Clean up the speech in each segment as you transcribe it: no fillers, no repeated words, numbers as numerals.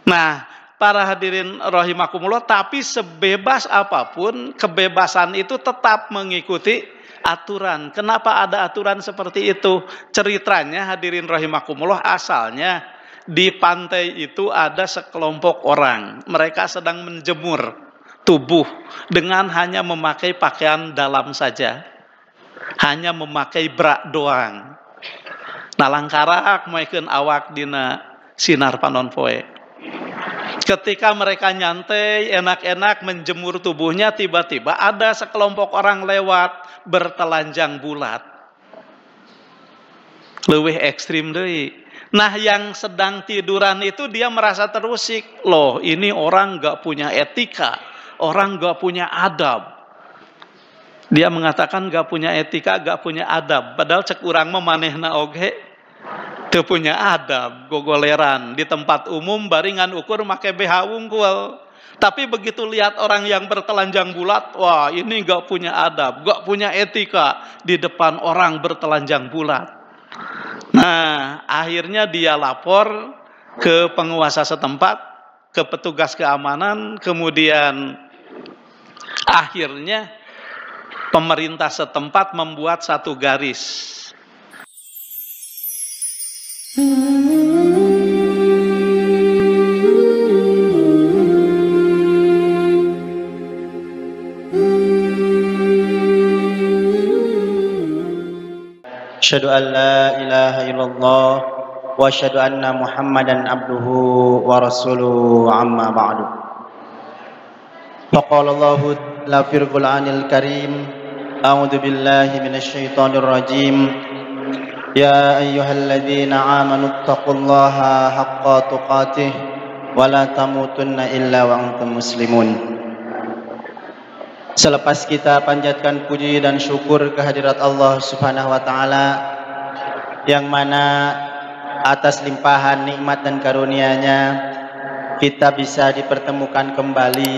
Nah, para hadirin rahimakumullah, tapi sebebas apapun, kebebasan itu tetap mengikuti aturan. Kenapa ada aturan seperti itu? Ceritanya hadirin rahimakumullah, asalnya di pantai itu ada sekelompok orang. Mereka sedang menjemur tubuh dengan hanya memakai pakaian dalam saja. Hanya memakai bra doang. Nah, langkarak moekeun awak dina sinar panon poe. Ketika mereka nyantai, enak-enak menjemur tubuhnya, tiba-tiba ada sekelompok orang lewat bertelanjang bulat. Leuwih ekstrim deui. Nah, yang sedang tiduran itu dia merasa terusik. Loh, ini orang gak punya etika, orang gak punya adab. Dia mengatakan gak punya etika, gak punya adab. Padahal cek urang mah manehna oge teu punya adab, gogoleran di tempat umum baringan ukur make BH unggul. Tapi begitu lihat orang yang bertelanjang bulat, wah ini gak punya adab, gak punya etika di depan orang bertelanjang bulat. Nah, akhirnya dia lapor ke penguasa setempat, ke petugas keamanan, kemudian akhirnya pemerintah setempat membuat satu garis. Asyhadu an la ilaha illallah wa asyhadu anna Muhammadan abduhu wa rasuluhu amma ba'du. Faqala Allahu la fil Qur'anil Karim, a'udzu billahi minasy syaithanir rajim. Ya ayyuhalladzina amanu taqullaha haqqa tuqatih wa la tamutunna illa wa antum muslimun. Selepas kita panjatkan puji dan syukur kehadirat Allah Subhanahu wa taala, yang mana atas limpahan nikmat dan karunia-Nya kita bisa dipertemukan kembali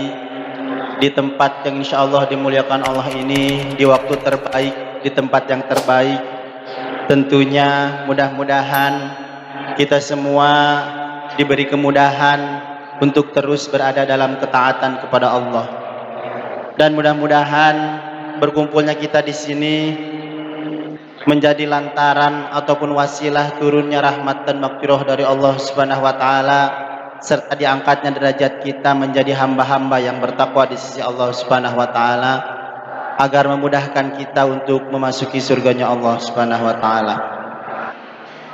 di tempat yang insyaallah dimuliakan Allah ini, di waktu terbaik, di tempat yang terbaik. Tentunya mudah-mudahan kita semua diberi kemudahan untuk terus berada dalam ketaatan kepada Allah. Dan mudah-mudahan berkumpulnya kita di sini menjadi lantaran ataupun wasilah turunnya rahmat dan maghfirah dari Allah Subhanahu wa taala, serta diangkatnya derajat kita menjadi hamba-hamba yang bertakwa di sisi Allah Subhanahu wa taala, agar memudahkan kita untuk memasuki surganya Allah Subhanahu wa taala.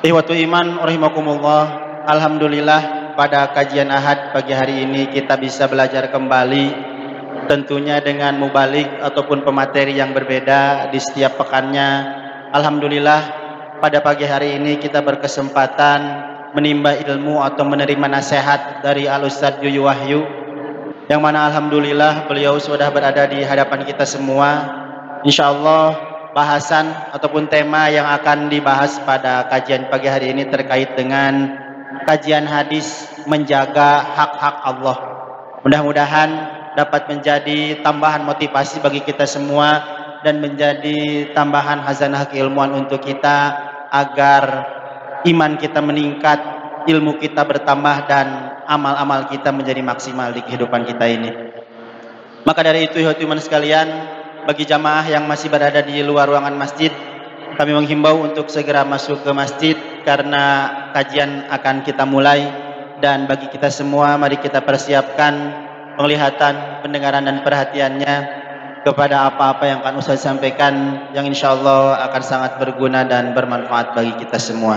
Ikhwatul iman rahimakumullah, alhamdulillah pada kajian Ahad pagi hari ini kita bisa belajar kembali, tentunya dengan mubalik ataupun pemateri yang berbeda di setiap pekannya. Alhamdulillah pada pagi hari ini kita berkesempatan menimba ilmu atau menerima nasihat dari Al-Ustadz Yuyu Wahyu, yang mana alhamdulillah beliau sudah berada di hadapan kita semua. Insyaallah bahasan ataupun tema yang akan dibahas pada kajian pagi hari ini terkait dengan kajian hadis menjaga hak-hak Allah. Mudah-mudahan dapat menjadi tambahan motivasi bagi kita semua dan menjadi tambahan khazanah keilmuan untuk kita, agar iman kita meningkat, ilmu kita bertambah, dan amal-amal kita menjadi maksimal di kehidupan kita ini. Maka dari itu ikhwan sekalian, bagi jamaah yang masih berada di luar ruangan masjid, kami menghimbau untuk segera masuk ke masjid karena kajian akan kita mulai. Dan bagi kita semua, mari kita persiapkan penglihatan, pendengaran dan perhatiannya kepada apa-apa yang akan Ustaz sampaikan, yang insya Allah akan sangat berguna dan bermanfaat bagi kita semua.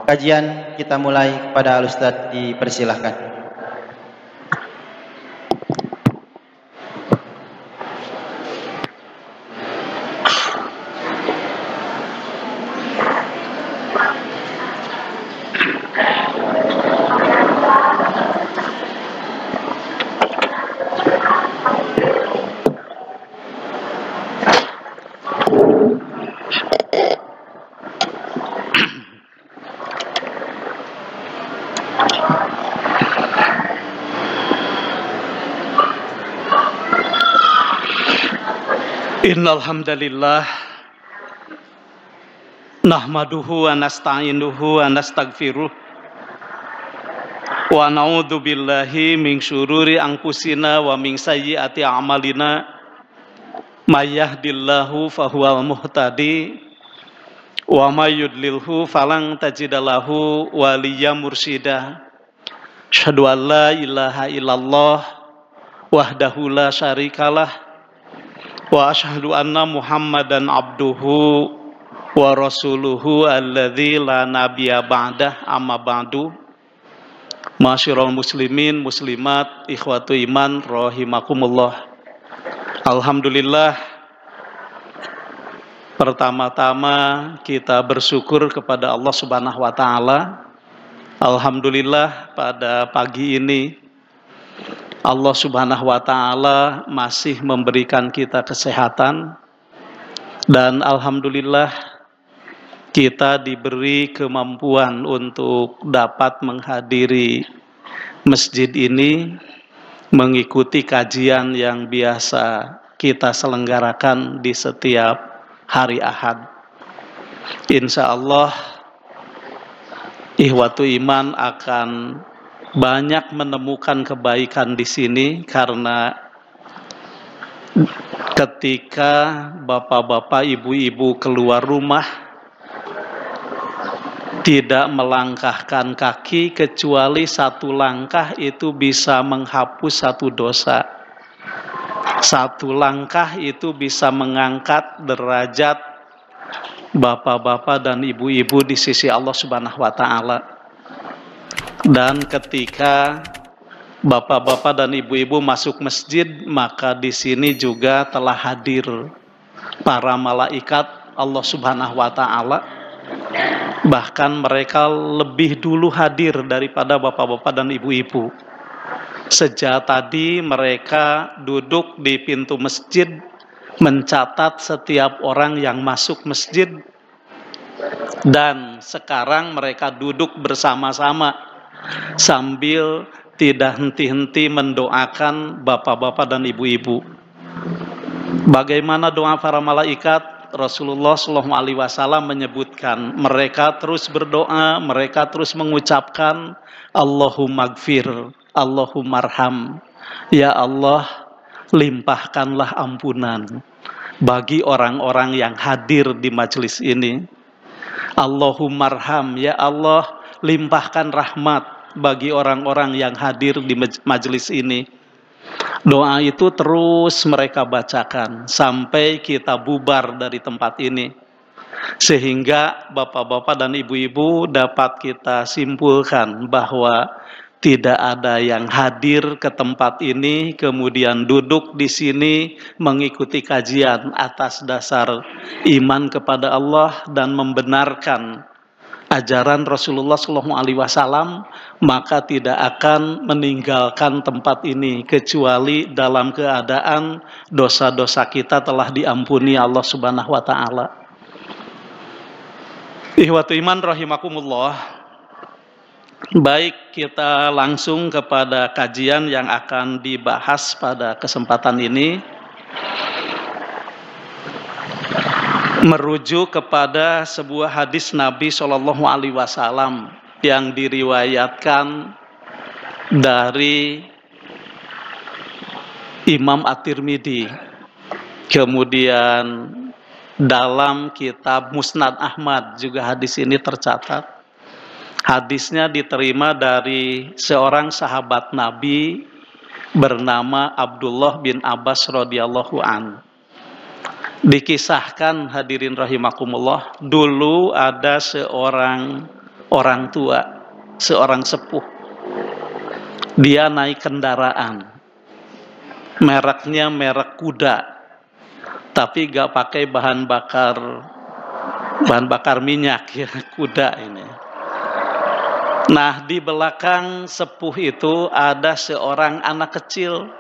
Kajian kita mulai, kepada Al-Ustaz dipersilahkan. Innal hamdalillah nahmaduhu wa nasta'inuhu wa nastaghfiruh Wa na'udzu billahi min syururi anfusina wa min sayyiati a'malina. May yahdihillahu fahuwal muhtadi wa may yudlilhu falan tajida lahu waliyyan mursyida. Asyhadu an la ilaha illallah wahdahu la syarikalah wa asyhadu anna Muhammadan abduhu wa rasuluhu alladzi la nabiyya ba'dah, amma ba'du. Masyiral muslimin muslimat ikhwatu iman rahimakumullah. Alhamdulillah, pertama-tama kita bersyukur kepada Allah Subhanahu wa taala. Alhamdulillah, pada pagi ini Allah Subhanahu wa taala masih memberikan kita kesehatan, dan alhamdulillah kita diberi kemampuan untuk dapat menghadiri masjid ini, mengikuti kajian yang biasa kita selenggarakan di setiap hari Ahad. Insya Allah ikhwatu iman akan banyak menemukan kebaikan di sini, karena ketika bapak-bapak, ibu-ibu keluar rumah tidak melangkahkan kaki, kecuali satu langkah itu bisa menghapus satu dosa. Satu langkah itu bisa mengangkat derajat bapak-bapak dan ibu-ibu di sisi Allah Subhanahu wa taala. Dan ketika bapak-bapak dan ibu-ibu masuk masjid, maka di sini juga telah hadir para malaikat Allah Subhanahu wa taala. Bahkan mereka lebih dulu hadir daripada bapak-bapak dan ibu-ibu. Sejak tadi mereka duduk di pintu masjid, mencatat setiap orang yang masuk masjid, dan sekarang mereka duduk bersama-sama sambil tidak henti-henti mendoakan bapak-bapak dan ibu-ibu. Bagaimana doa para malaikat? Rasulullah SAW menyebutkan mereka terus berdoa, mereka terus mengucapkan Allahumma gfir, Allahumma arham. Ya Allah, limpahkanlah ampunan bagi orang-orang yang hadir di majelis ini. Allahumma arham, ya Allah, limpahkan rahmat bagi orang-orang yang hadir di majelis ini. Doa itu terus mereka bacakan sampai kita bubar dari tempat ini, sehingga bapak-bapak dan ibu-ibu dapat kita simpulkan bahwa tidak ada yang hadir ke tempat ini kemudian duduk di sini mengikuti kajian atas dasar iman kepada Allah dan membenarkan ajaran Rasulullah SAW, maka tidak akan meninggalkan tempat ini kecuali dalam keadaan dosa-dosa kita telah diampuni Allah Subhanahu wa taala. Ikhwatu iman rahimakumullah. Baik, kita langsung kepada kajian yang akan dibahas pada kesempatan ini, merujuk kepada sebuah hadis Nabi SAW yang diriwayatkan dari Imam At-Tirmidzi, kemudian dalam kitab Musnad Ahmad juga hadis ini tercatat. Hadisnya diterima dari seorang sahabat Nabi bernama Abdullah bin Abbas radhiyallahu an. Dikisahkan, hadirin rahimakumullah, dulu ada seorang orang tua, seorang sepuh. Dia naik kendaraan, mereknya merek kuda, tapi gak pakai bahan bakar minyak ya, kuda ini. Nah, di belakang sepuh itu ada seorang anak kecil,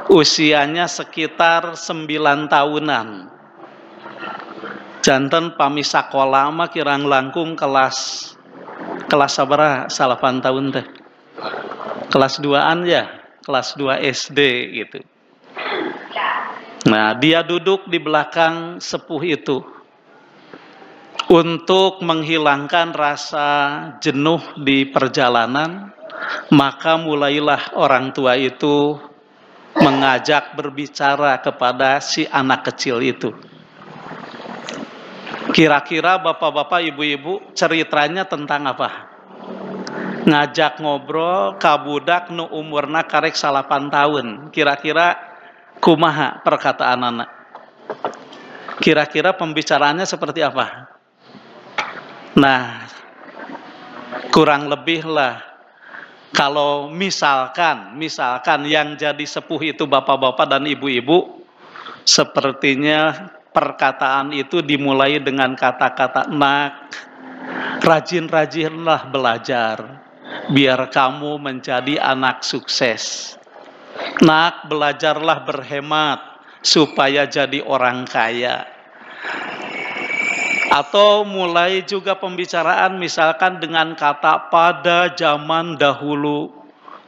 usianya sekitar 9 tahunan. Janten pami sakola mah kirang langkung kelas sabaraha 8 tahun teh. Kelas 2-an ya, kelas 2 SD gitu. Nah, dia duduk di belakang sepuh itu untuk menghilangkan rasa jenuh di perjalanan. Maka mulailah orang tua itu mengajak berbicara kepada si anak kecil itu. Kira-kira bapak-bapak, ibu-ibu, ceritanya tentang apa? Ngajak ngobrol kabudak nu umurna karek 8 tahun. Kira-kira kumaha perkataan anak? Kira-kira pembicaraannya seperti apa? Nah, kurang lebih lah. Kalau misalkan yang jadi sepuh itu bapak-bapak dan ibu-ibu, sepertinya perkataan itu dimulai dengan kata-kata, nak, rajin-rajinlah belajar, biar kamu menjadi anak sukses. Nak, belajarlah berhemat, supaya jadi orang kaya. Atau mulai juga pembicaraan misalkan dengan kata pada zaman dahulu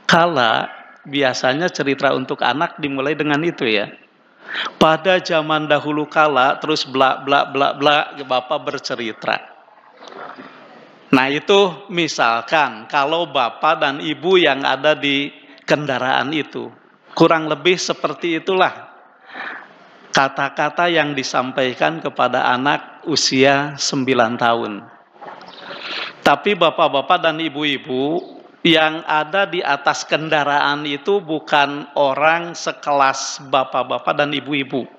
kala. Biasanya cerita untuk anak dimulai dengan itu ya. Pada zaman dahulu kala, terus bla bla bla bla, bapak bercerita. Nah itu misalkan kalau bapak dan ibu yang ada di kendaraan itu. Kurang lebih seperti itulah kata-kata yang disampaikan kepada anak usia 9 tahun. Tapi bapak-bapak dan ibu-ibu yang ada di atas kendaraan itu bukan orang sekelas bapak-bapak dan ibu-ibu.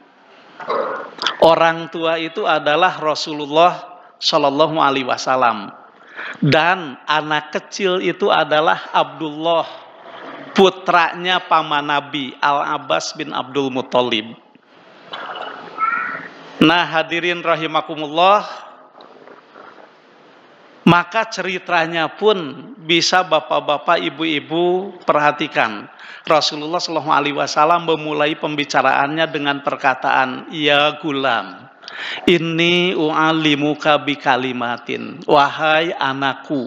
Orang tua itu adalah Rasulullah Shallallahu Alaihi Wasallam, dan anak kecil itu adalah Abdullah, putranya paman Nabi Al-Abbas bin Abdul Muthalib. Nah hadirin rahimakumullah, maka ceritanya pun bisa bapak-bapak, ibu-ibu perhatikan. Rasulullah SAW memulai pembicaraannya dengan perkataan, ya gulam, inni u'allimuka bikalimatin, wahai anakku,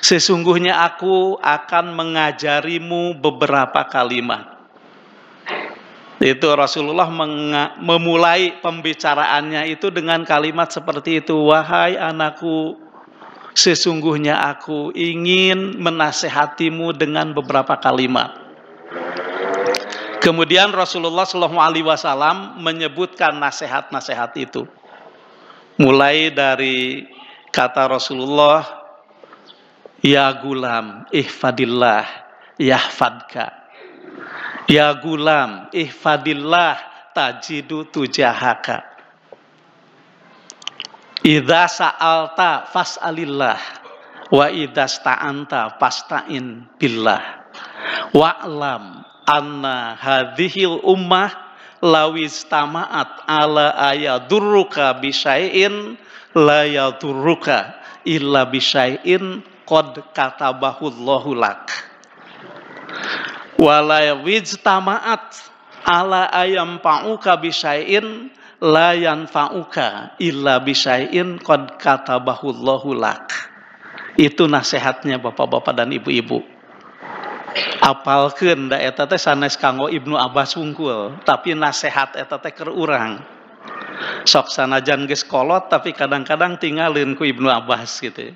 sesungguhnya aku akan mengajarimu beberapa kalimat. Itu Rasulullah memulai pembicaraannya itu dengan kalimat seperti itu. Wahai anakku, sesungguhnya aku ingin menasehatimu dengan beberapa kalimat. Kemudian Rasulullah SAW menyebutkan nasihat-nasihat itu. Mulai dari kata Rasulullah, ya gulam, ihfadillah, yahfadka. Ya gulam, ihfadillah, tajidu tujahaka. Idza sa'alta fas'alillah, wa idza sta'anta fasta'in billah. Wa'lam anna hadhil ummah lawistama'at ala ayadurruka bisyai'in la yadurruka illa bisyai'in qad katabahullahu lak. Wala wijtama'at ala ayam fa'uka bisyai'in la yanfa'uka illa bisyai'in qad katabahullahu lak. Itu nasihatnya bapak-bapak dan ibu-ibu. Apalkeun da eta teh sanes kanggo Ibnu Abbas wungkul, tapi nasihat eta teh keur urang. Sok sanajan geus kolot tapi kadang-kadang tinggalin ku Ibnu Abbas gitu.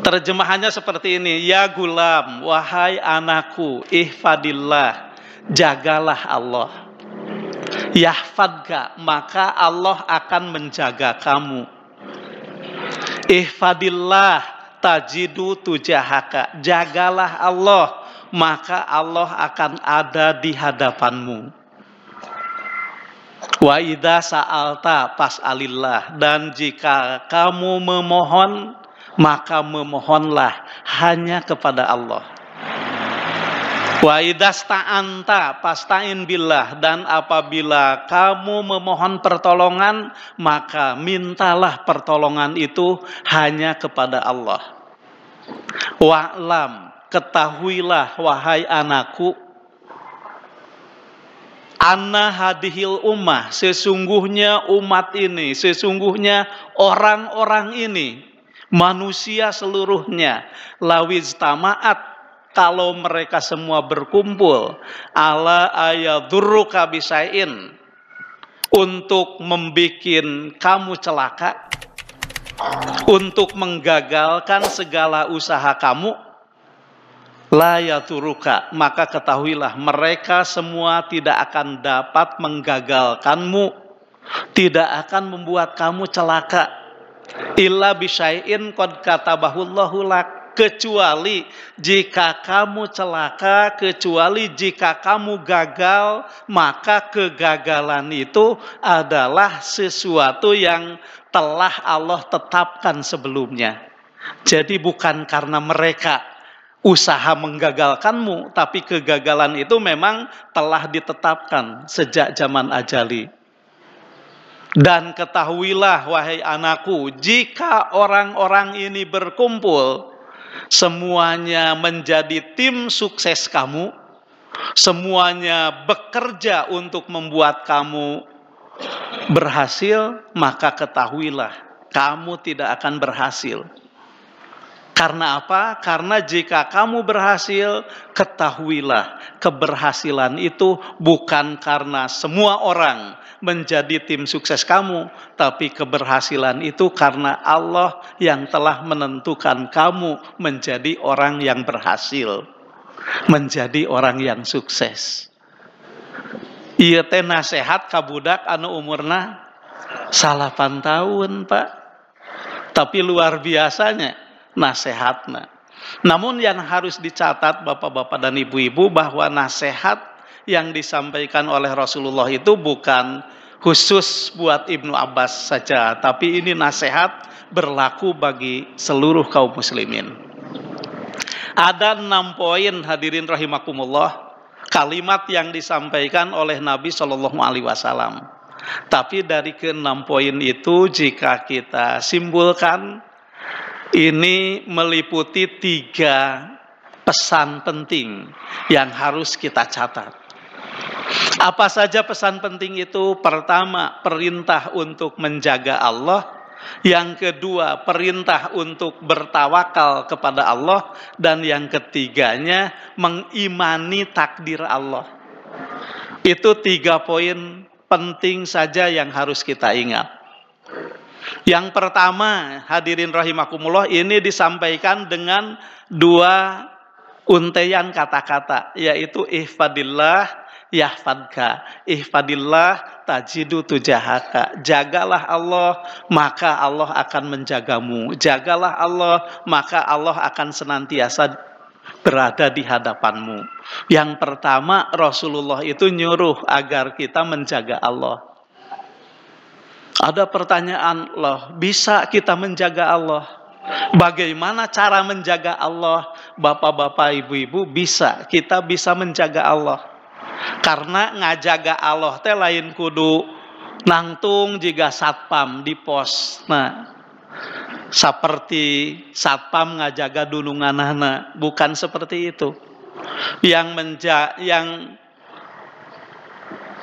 Terjemahannya seperti ini, ya gulam, wahai anakku, ihfadillah, jagalah Allah. Yahfadka, maka Allah akan menjaga kamu. Ihfadillah, tajidu tujahaka, jagalah Allah, maka Allah akan ada di hadapanmu. Wa idza sa'alta fas'alillah, dan jika kamu memohon, maka memohonlah hanya kepada Allah. Wa idasta'anta fasta'in billah, dan apabila kamu memohon pertolongan, maka mintalah pertolongan itu hanya kepada Allah. Wa'lam, ketahuilah wahai anakku, anna hadhil ummah, sesungguhnya umat ini, sesungguhnya orang-orang ini, manusia seluruhnya, lawijtama'at, kalau mereka semua berkumpul, ala ayadurruka bisyai'in, untuk membikin kamu celaka, untuk menggagalkan segala usaha kamu, la yaturuka, maka ketahuilah mereka semua tidak akan dapat menggagalkanmu, tidak akan membuat kamu celaka, illa bisyai'in qad katabahullahu lak, kecuali jika kamu celaka, kecuali jika kamu gagal, maka kegagalan itu adalah sesuatu yang telah Allah tetapkan sebelumnya. Jadi bukan karena mereka usaha menggagalkanmu, tapi kegagalan itu memang telah ditetapkan sejak zaman ajali. Dan ketahuilah wahai anakku, jika orang-orang ini berkumpul, semuanya menjadi tim sukses kamu, semuanya bekerja untuk membuat kamu berhasil, maka ketahuilah kamu tidak akan berhasil. Karena apa? Karena jika kamu berhasil, ketahuilah keberhasilan itu bukan karena semua orang menjadi tim sukses kamu, tapi keberhasilan itu karena Allah yang telah menentukan kamu menjadi orang yang berhasil, menjadi orang yang sukses. Ieu teh nasehat ka budak anu umurna 8 tahun, Pak. Tapi luar biasanya nasehatna. Namun yang harus dicatat Bapak-bapak dan Ibu-ibu, bahwa nasehat yang disampaikan oleh Rasulullah itu bukan khusus buat Ibnu Abbas saja, tapi ini nasihat berlaku bagi seluruh kaum muslimin. Ada 6 poin hadirin rahimakumullah, kalimat yang disampaikan oleh Nabi Shallallahu Alaihi Wasallam. Tapi dari ke-6 poin itu, jika kita simpulkan, ini meliputi 3 pesan penting yang harus kita catat. Apa saja pesan penting itu? Pertama, perintah untuk menjaga Allah. Yang kedua, perintah untuk bertawakal kepada Allah. Dan yang ketiganya, mengimani takdir Allah. Itu 3 poin penting saja yang harus kita ingat. Yang pertama, hadirin rahimakumullah, ini disampaikan dengan 2 untaian kata-kata, yaitu ihfadillah yahfadka, ihfadillah tajidu tujahaka. Jagalah Allah, maka Allah akan menjagamu. Jagalah Allah, maka Allah akan senantiasa berada di hadapanmu. Yang pertama, Rasulullah itu nyuruh agar kita menjaga Allah. Ada pertanyaan, loh, bisa kita menjaga Allah? Bagaimana cara menjaga Allah? Bapak-bapak, ibu-ibu, bisa. Kita bisa menjaga Allah. Karena ngajaga Allah teh lain kudu nangtung jika satpam di pos. Nah, seperti satpam ngajaga dununganana, bukan seperti itu. Yang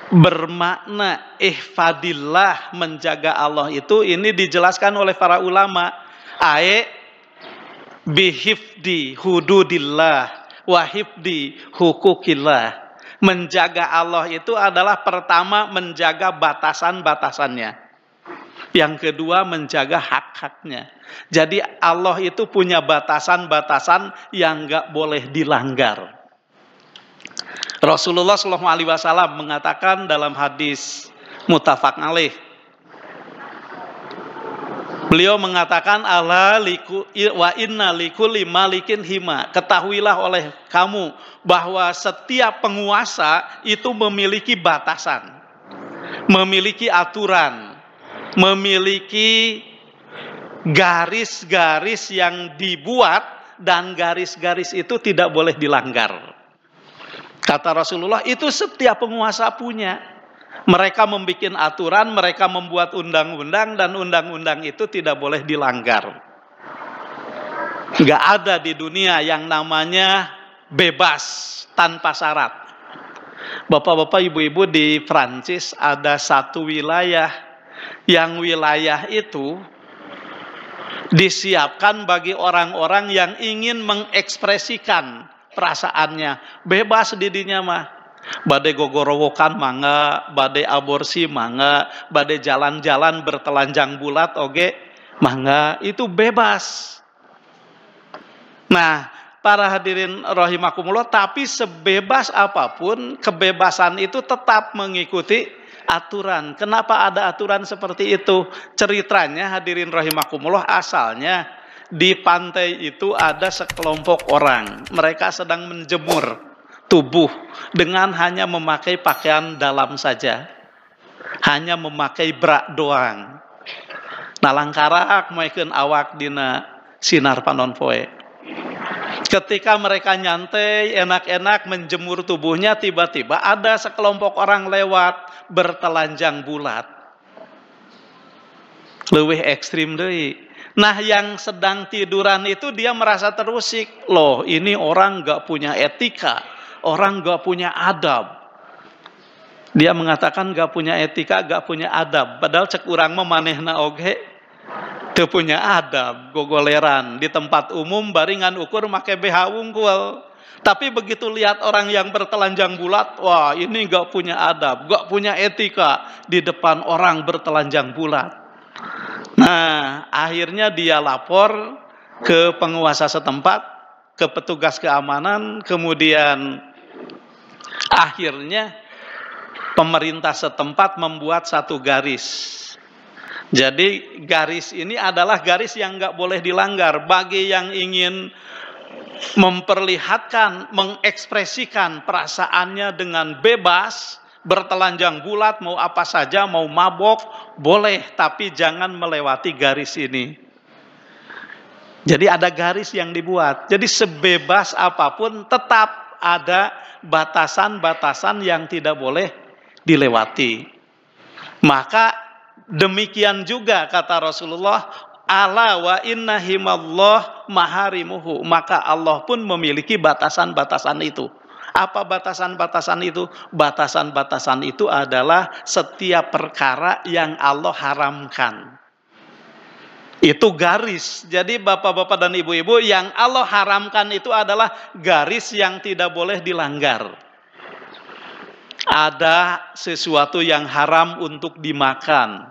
bermakna ihfadillah, menjaga Allah itu, ini dijelaskan oleh para ulama, bihifdi hududillah wahifdi hukukillah. Menjaga Allah itu adalah pertama menjaga batasan-batasannya, yang kedua menjaga hak-haknya. Jadi Allah itu punya batasan-batasan yang nggak boleh dilanggar. Rasulullah SAW mengatakan dalam hadis muttafaq alaih, beliau mengatakan, ala liku wa inna likulli malikin hima. Ketahuilah oleh kamu bahwa setiap penguasa itu memiliki batasan, memiliki aturan, memiliki garis-garis yang dibuat, dan garis-garis itu tidak boleh dilanggar. Kata Rasulullah, itu setiap penguasa punya. Mereka membuat aturan, mereka membuat undang-undang, dan undang-undang itu tidak boleh dilanggar. Nggak ada di dunia yang namanya bebas tanpa syarat. Bapak-bapak, ibu-ibu, di Prancis ada satu wilayah, yang wilayah itu disiapkan bagi orang-orang yang ingin mengekspresikan perasaannya. Bebas didinya mah. Badai gogorowokan mangga, badai aborsi mangga, badai jalan-jalan bertelanjang bulat oge mangga itu bebas. Nah, para hadirin rahimakumullah, tapi sebebas apapun, kebebasan itu tetap mengikuti aturan. Kenapa ada aturan seperti itu? Ceritanya hadirin rahimakumullah, asalnya di pantai itu ada sekelompok orang. Mereka sedang menjemur tubuh dengan hanya memakai pakaian dalam saja. Hanya memakai bra doang. Nah, langkarak maikeun awak dina sinar panon poe. Ketika mereka nyantai, enak-enak menjemur tubuhnya, tiba-tiba ada sekelompok orang lewat bertelanjang bulat. Leuwih ekstrim deui. Nah, yang sedang tiduran itu dia merasa terusik. Loh, ini orang gak punya etika, orang gak punya adab. Dia mengatakan gak punya etika, gak punya adab. Padahal cek urang mah manehna oge teu punya adab, gogoleran di tempat umum baringan ukur make BH unggul. Tapi begitu lihat orang yang bertelanjang bulat, wah ini gak punya adab, gak punya etika di depan orang bertelanjang bulat. Nah, akhirnya dia lapor ke penguasa setempat, ke petugas keamanan, kemudian akhirnya pemerintah setempat membuat satu garis. Jadi garis ini adalah garis yang nggak boleh dilanggar bagi yang ingin memperlihatkan, mengekspresikan perasaannya dengan bebas, bertelanjang bulat, mau apa saja, mau mabok, boleh, tapi jangan melewati garis ini. Jadi ada garis yang dibuat. Jadi sebebas apapun tetap ada batasan-batasan yang tidak boleh dilewati. Maka demikian juga kata Rasulullah, ala wa inna himallah maharimuhu. Maka Allah pun memiliki batasan-batasan itu. Apa batasan-batasan itu? Batasan-batasan itu adalah setiap perkara yang Allah haramkan. Itu garis. Jadi bapak-bapak dan ibu-ibu, yang Allah haramkan itu adalah garis yang tidak boleh dilanggar. Ada sesuatu yang haram untuk dimakan,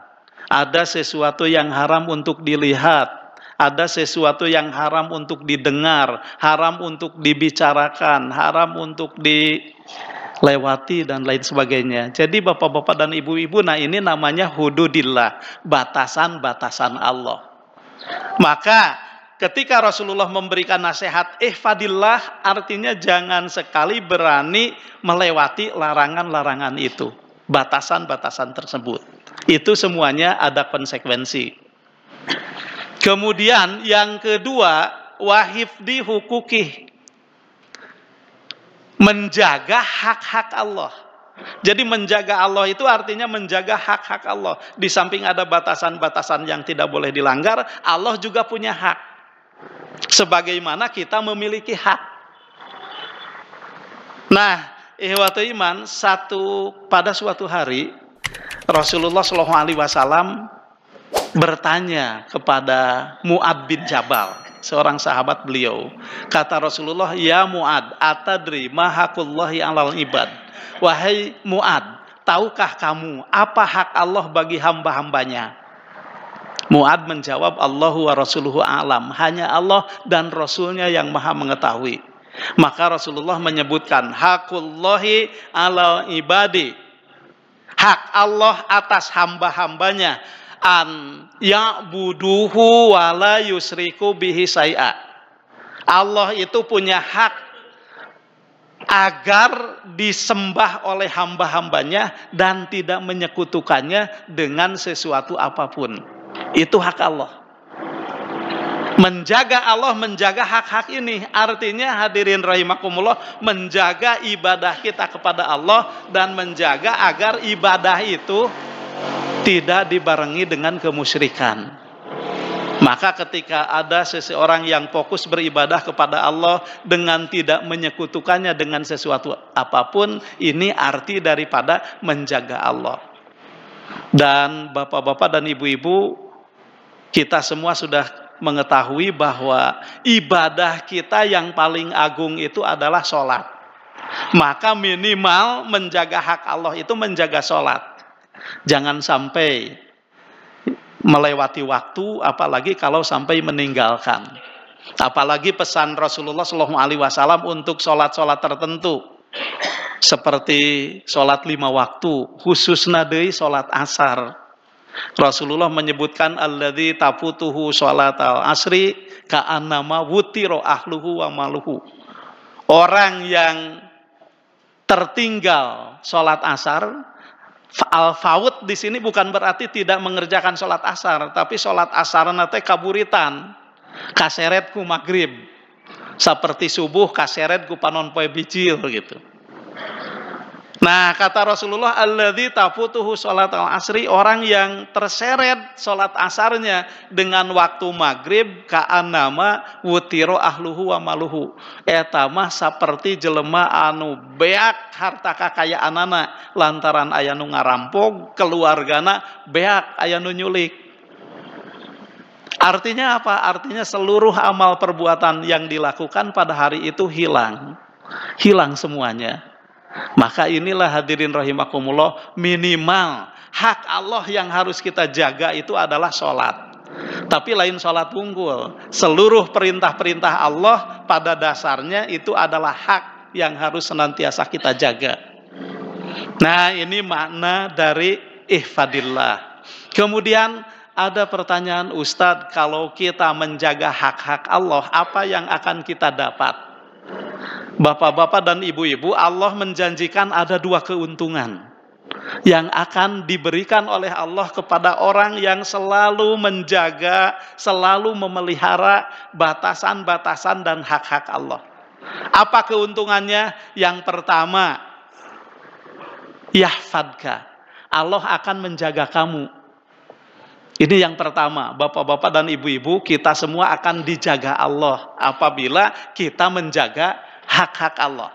ada sesuatu yang haram untuk dilihat, ada sesuatu yang haram untuk didengar, haram untuk dibicarakan, haram untuk dilewati, dan lain sebagainya. Jadi bapak-bapak dan ibu-ibu, nah ini namanya hududillah, batasan-batasan Allah. Maka ketika Rasulullah memberikan nasihat ihfadillah, artinya jangan sekali berani melewati larangan-larangan itu, batasan-batasan tersebut. Itu semuanya ada konsekuensi. Kemudian yang kedua, wahifdi hukukih, menjaga hak-hak Allah. Jadi menjaga Allah itu artinya menjaga hak-hak Allah. Di samping ada batasan-batasan yang tidak boleh dilanggar, Allah juga punya hak. Sebagaimana kita memiliki hak. Nah, ihwatu iman, pada suatu hari Rasulullah SAW bertanya kepada Mu'ad bin Jabal, seorang sahabat beliau. Kata Rasulullah, ya Mu'ad, atadri ma haqullahi 'alal ibad. Wahai Mu'ad, tahukah kamu apa hak Allah bagi hamba-hambanya? Mu'ad menjawab, Allahu wa rasuluhu a'lam. Hanya Allah dan Rasulnya yang maha mengetahui. Maka Rasulullah menyebutkan, haqullahi 'alal ibadi. Hak Allah atas hamba-hambanya, an ya'buduhu wa la yusriku bihi syai'a. Allah itu punya hak agar disembah oleh hamba-hambanya dan tidak menyekutukannya dengan sesuatu apapun. Itu hak Allah. Menjaga Allah, menjaga hak-hak ini, artinya hadirin rahimakumullah, menjaga ibadah kita kepada Allah dan menjaga agar ibadah itu tidak dibarengi dengan kemusyrikan. Maka ketika ada seseorang yang fokus beribadah kepada Allah dengan tidak menyekutukannya dengan sesuatu apapun, ini arti daripada menjaga Allah. Dan bapak-bapak dan ibu-ibu, kita semua sudah mengetahui bahwa ibadah kita yang paling agung itu adalah sholat. Maka minimal menjaga hak Allah itu menjaga sholat. Jangan sampai melewati waktu, apalagi kalau sampai meninggalkan. Apalagi pesan Rasulullah SAW untuk sholat-sholat tertentu, seperti sholat 5 waktu, khususna deui sholat asar. Rasulullah menyebutkan alladzi tafutuhu sholatal asri ka'annama wutiro ahluhu wa maluhu. Orang yang tertinggal sholat asar, al-fawud di sini bukan berarti tidak mengerjakan sholat asar, tapi sholat asar nate kaburitan, kaseret ku maghrib, seperti subuh kaseret ku panon poe bijil gitu. Nah, kata Rasulullah, alladzi tafutuhu sholatal asri, orang yang terseret sholat asarnya dengan waktu maghrib, ka'annama wutiro ahluhu wa maluhu. Eta mah saperti jelema anu beak harta kakayaanana lantaran aya nu ngarampog, keluargana beak aya nu nyulik. Artinya apa? Artinya seluruh amal perbuatan yang dilakukan pada hari itu hilang semuanya. Maka inilah hadirin rahimakumullah, minimal hak Allah yang harus kita jaga itu adalah sholat. Tapi lain sholat unggul, seluruh perintah-perintah Allah pada dasarnya itu adalah hak yang harus senantiasa kita jaga. Nah, ini makna dari ihfadillah. Kemudian ada pertanyaan, Ustadz, kalau kita menjaga hak-hak Allah, apa yang akan kita dapat? Bapak-bapak dan ibu-ibu, Allah menjanjikan ada 2 keuntungan yang akan diberikan oleh Allah kepada orang yang selalu menjaga, selalu memelihara batasan-batasan dan hak-hak Allah. Apa keuntungannya? Yang pertama, yahfadka, Allah akan menjaga kamu. Ini yang pertama, bapak-bapak dan ibu-ibu, kita semua akan dijaga Allah apabila kita menjaga hak-hak Allah.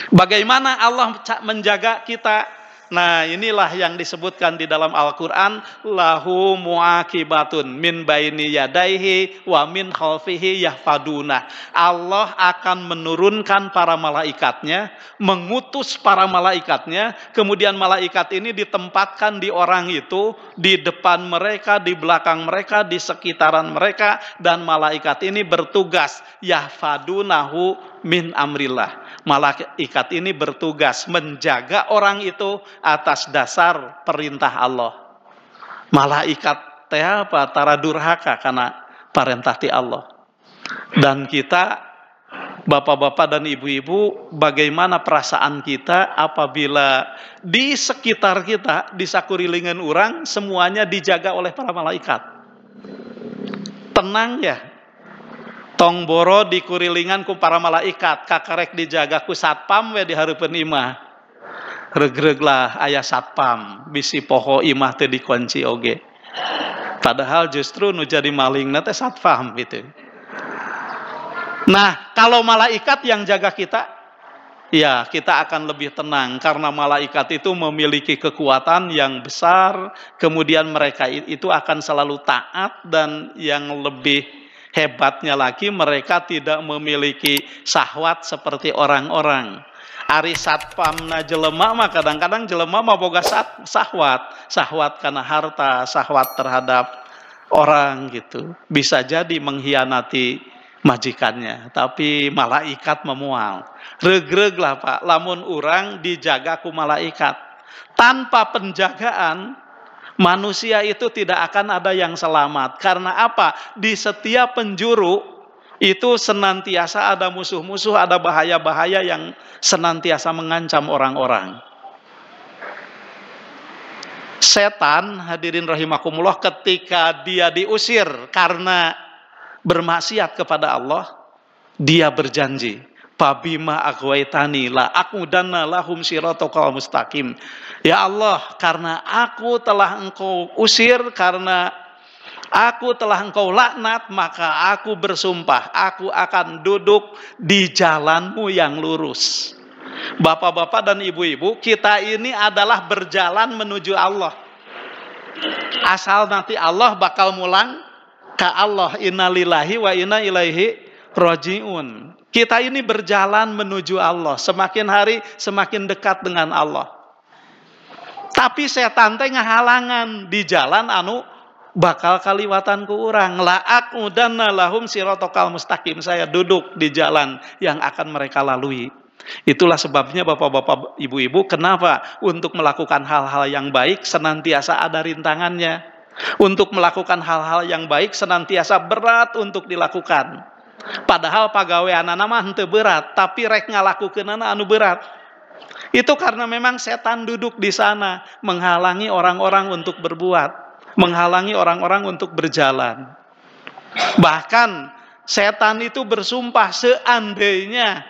Bagaimana Allah menjaga kita? Nah, inilah yang disebutkan di dalam Al-Quran, lahu muaqibatun min baini yadaihi wa min khalfihi yahfaduna. Allah akan menurunkan para malaikatnya, mengutus para malaikatnya, kemudian malaikat ini ditempatkan di orang itu, di depan mereka, di belakang mereka, di sekitaran mereka, dan malaikat ini bertugas yahfadunahu min amrillah. Malaikat ini bertugas menjaga orang itu atas dasar perintah Allah. Malaikat teh apa? Tara durhaka karena perintah ti Allah. Dan kita, bapak-bapak dan ibu-ibu, bagaimana perasaan kita apabila di sekitar kita, di sakurilingan orang, semuanya dijaga oleh para malaikat? Tenang ya. Tong boro dikurilingan ku para malaikat, kakarek dijaga ku satpam we di hareupeun imah. Regreg lah aya satpam, bisi poho imah teh dikunci oge. Padahal justru nu jadi malingna teh satpam gitu. Nah, kalau malaikat yang jaga kita, ya kita akan lebih tenang karena malaikat itu memiliki kekuatan yang besar, kemudian mereka itu akan selalu taat, dan yang lebih hebatnya lagi mereka tidak memiliki syahwat seperti orang-orang. Ari satpamna jelema mah kadang-kadang jelema mah boga syahwat karena harta, syahwat terhadap orang gitu. Bisa jadi mengkhianati majikannya, tapi malaikat memual. Regreg lah Pak, lamun urang dijaga ku malaikat. Tanpa penjagaan manusia itu tidak akan ada yang selamat. Karena apa? Di setiap penjuru itu senantiasa ada musuh-musuh, ada bahaya-bahaya yang senantiasa mengancam orang-orang. Setan, hadirin rahimakumullah, ketika dia diusir karena bermaksiat kepada Allah, dia berjanji, Fabima aghwaytani la aqudanna lahum siratal mustaqim. Ya Allah, karena aku telah Engkau usir, karena aku telah Engkau laknat, maka aku bersumpah, aku akan duduk di jalan-Mu yang lurus. Bapak-bapak dan ibu-ibu, kita ini adalah berjalan menuju Allah. Asal nanti Allah bakal mulang ka Allah, innalillahi wa inna ilaihi rajiun. Kita ini berjalan menuju Allah, semakin hari semakin dekat dengan Allah. Tapi setan teh ngahalangan di jalan anu bakal kaliwatan ku urang. La aqudanna lahum siratal mustaqim. Saya duduk di jalan yang akan mereka lalui. Itulah sebabnya bapak-bapak, ibu-ibu, kenapa untuk melakukan hal-hal yang baik senantiasa ada rintangannya. Untuk melakukan hal-hal yang baik senantiasa berat untuk dilakukan. Padahal pagaweanana mah henteu berat, tapi rek ngalakukeunana anu berat. Itu karena memang setan duduk di sana menghalangi orang-orang untuk berbuat, menghalangi orang-orang untuk berjalan. Bahkan setan itu bersumpah, seandainya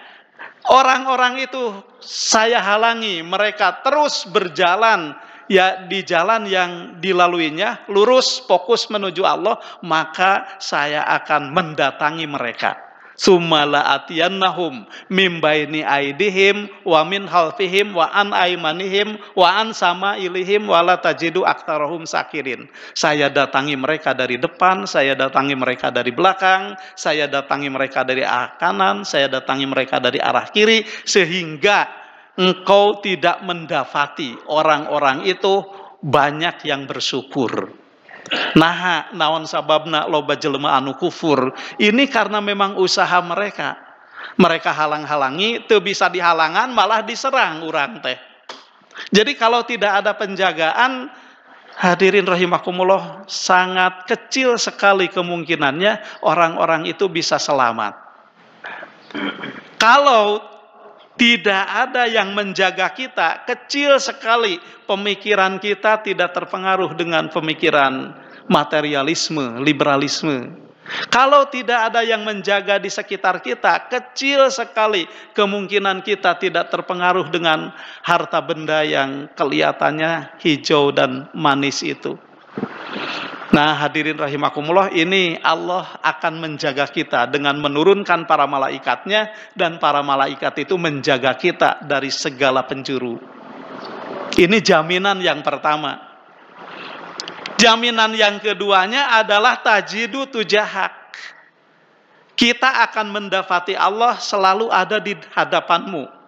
orang-orang itu saya halangi, mereka terus berjalan ya di jalan yang dilaluinya, lurus fokus menuju Allah, maka saya akan mendatangi mereka. Sumala atiyannahum mim baini aidihim wa min khalfihim wa an aymanihim wa an samailihim wa la tajidu aktsarahum sakirin. Saya datangi mereka dari depan, saya datangi mereka dari belakang, saya datangi mereka dari arah kanan, saya datangi mereka dari arah kiri, sehingga engkau tidak mendapati orang-orang itu banyak yang bersyukur. Nah, naon sababna loba jelema anu kufur. Ini karena memang usaha mereka. Mereka halang-halangi, teu bisa dihalangan malah diserang urang teh. Jadi kalau tidak ada penjagaan, hadirin rahimakumullah, sangat kecil sekali kemungkinannya orang-orang itu bisa selamat. Kalau tidak ada yang menjaga kita, kecil sekali pemikiran kita tidak terpengaruh dengan pemikiran materialisme, liberalisme. Kalau tidak ada yang menjaga di sekitar kita, kecil sekali kemungkinan kita tidak terpengaruh dengan harta benda yang kelihatannya hijau dan manis itu. Nah, hadirin rahimakumullah, ini Allah akan menjaga kita dengan menurunkan para malaikatnya, dan para malaikat itu menjaga kita dari segala penjuru. Ini jaminan yang pertama. Jaminan yang keduanya adalah tajidu tujahak. Kita akan mendapati Allah selalu ada di hadapanmu.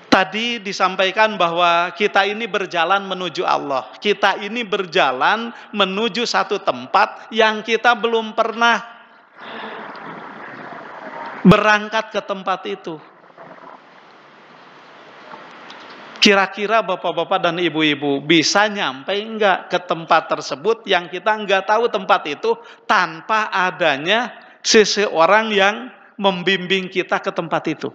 Tadi disampaikan bahwa kita ini berjalan menuju Allah. Kita ini berjalan menuju satu tempat yang kita belum pernah berangkat ke tempat itu. Kira-kira bapak-bapak dan ibu-ibu bisa nyampe enggak ke tempat tersebut yang kita enggak tahu tempat itu tanpa adanya seseorang yang membimbing kita ke tempat itu?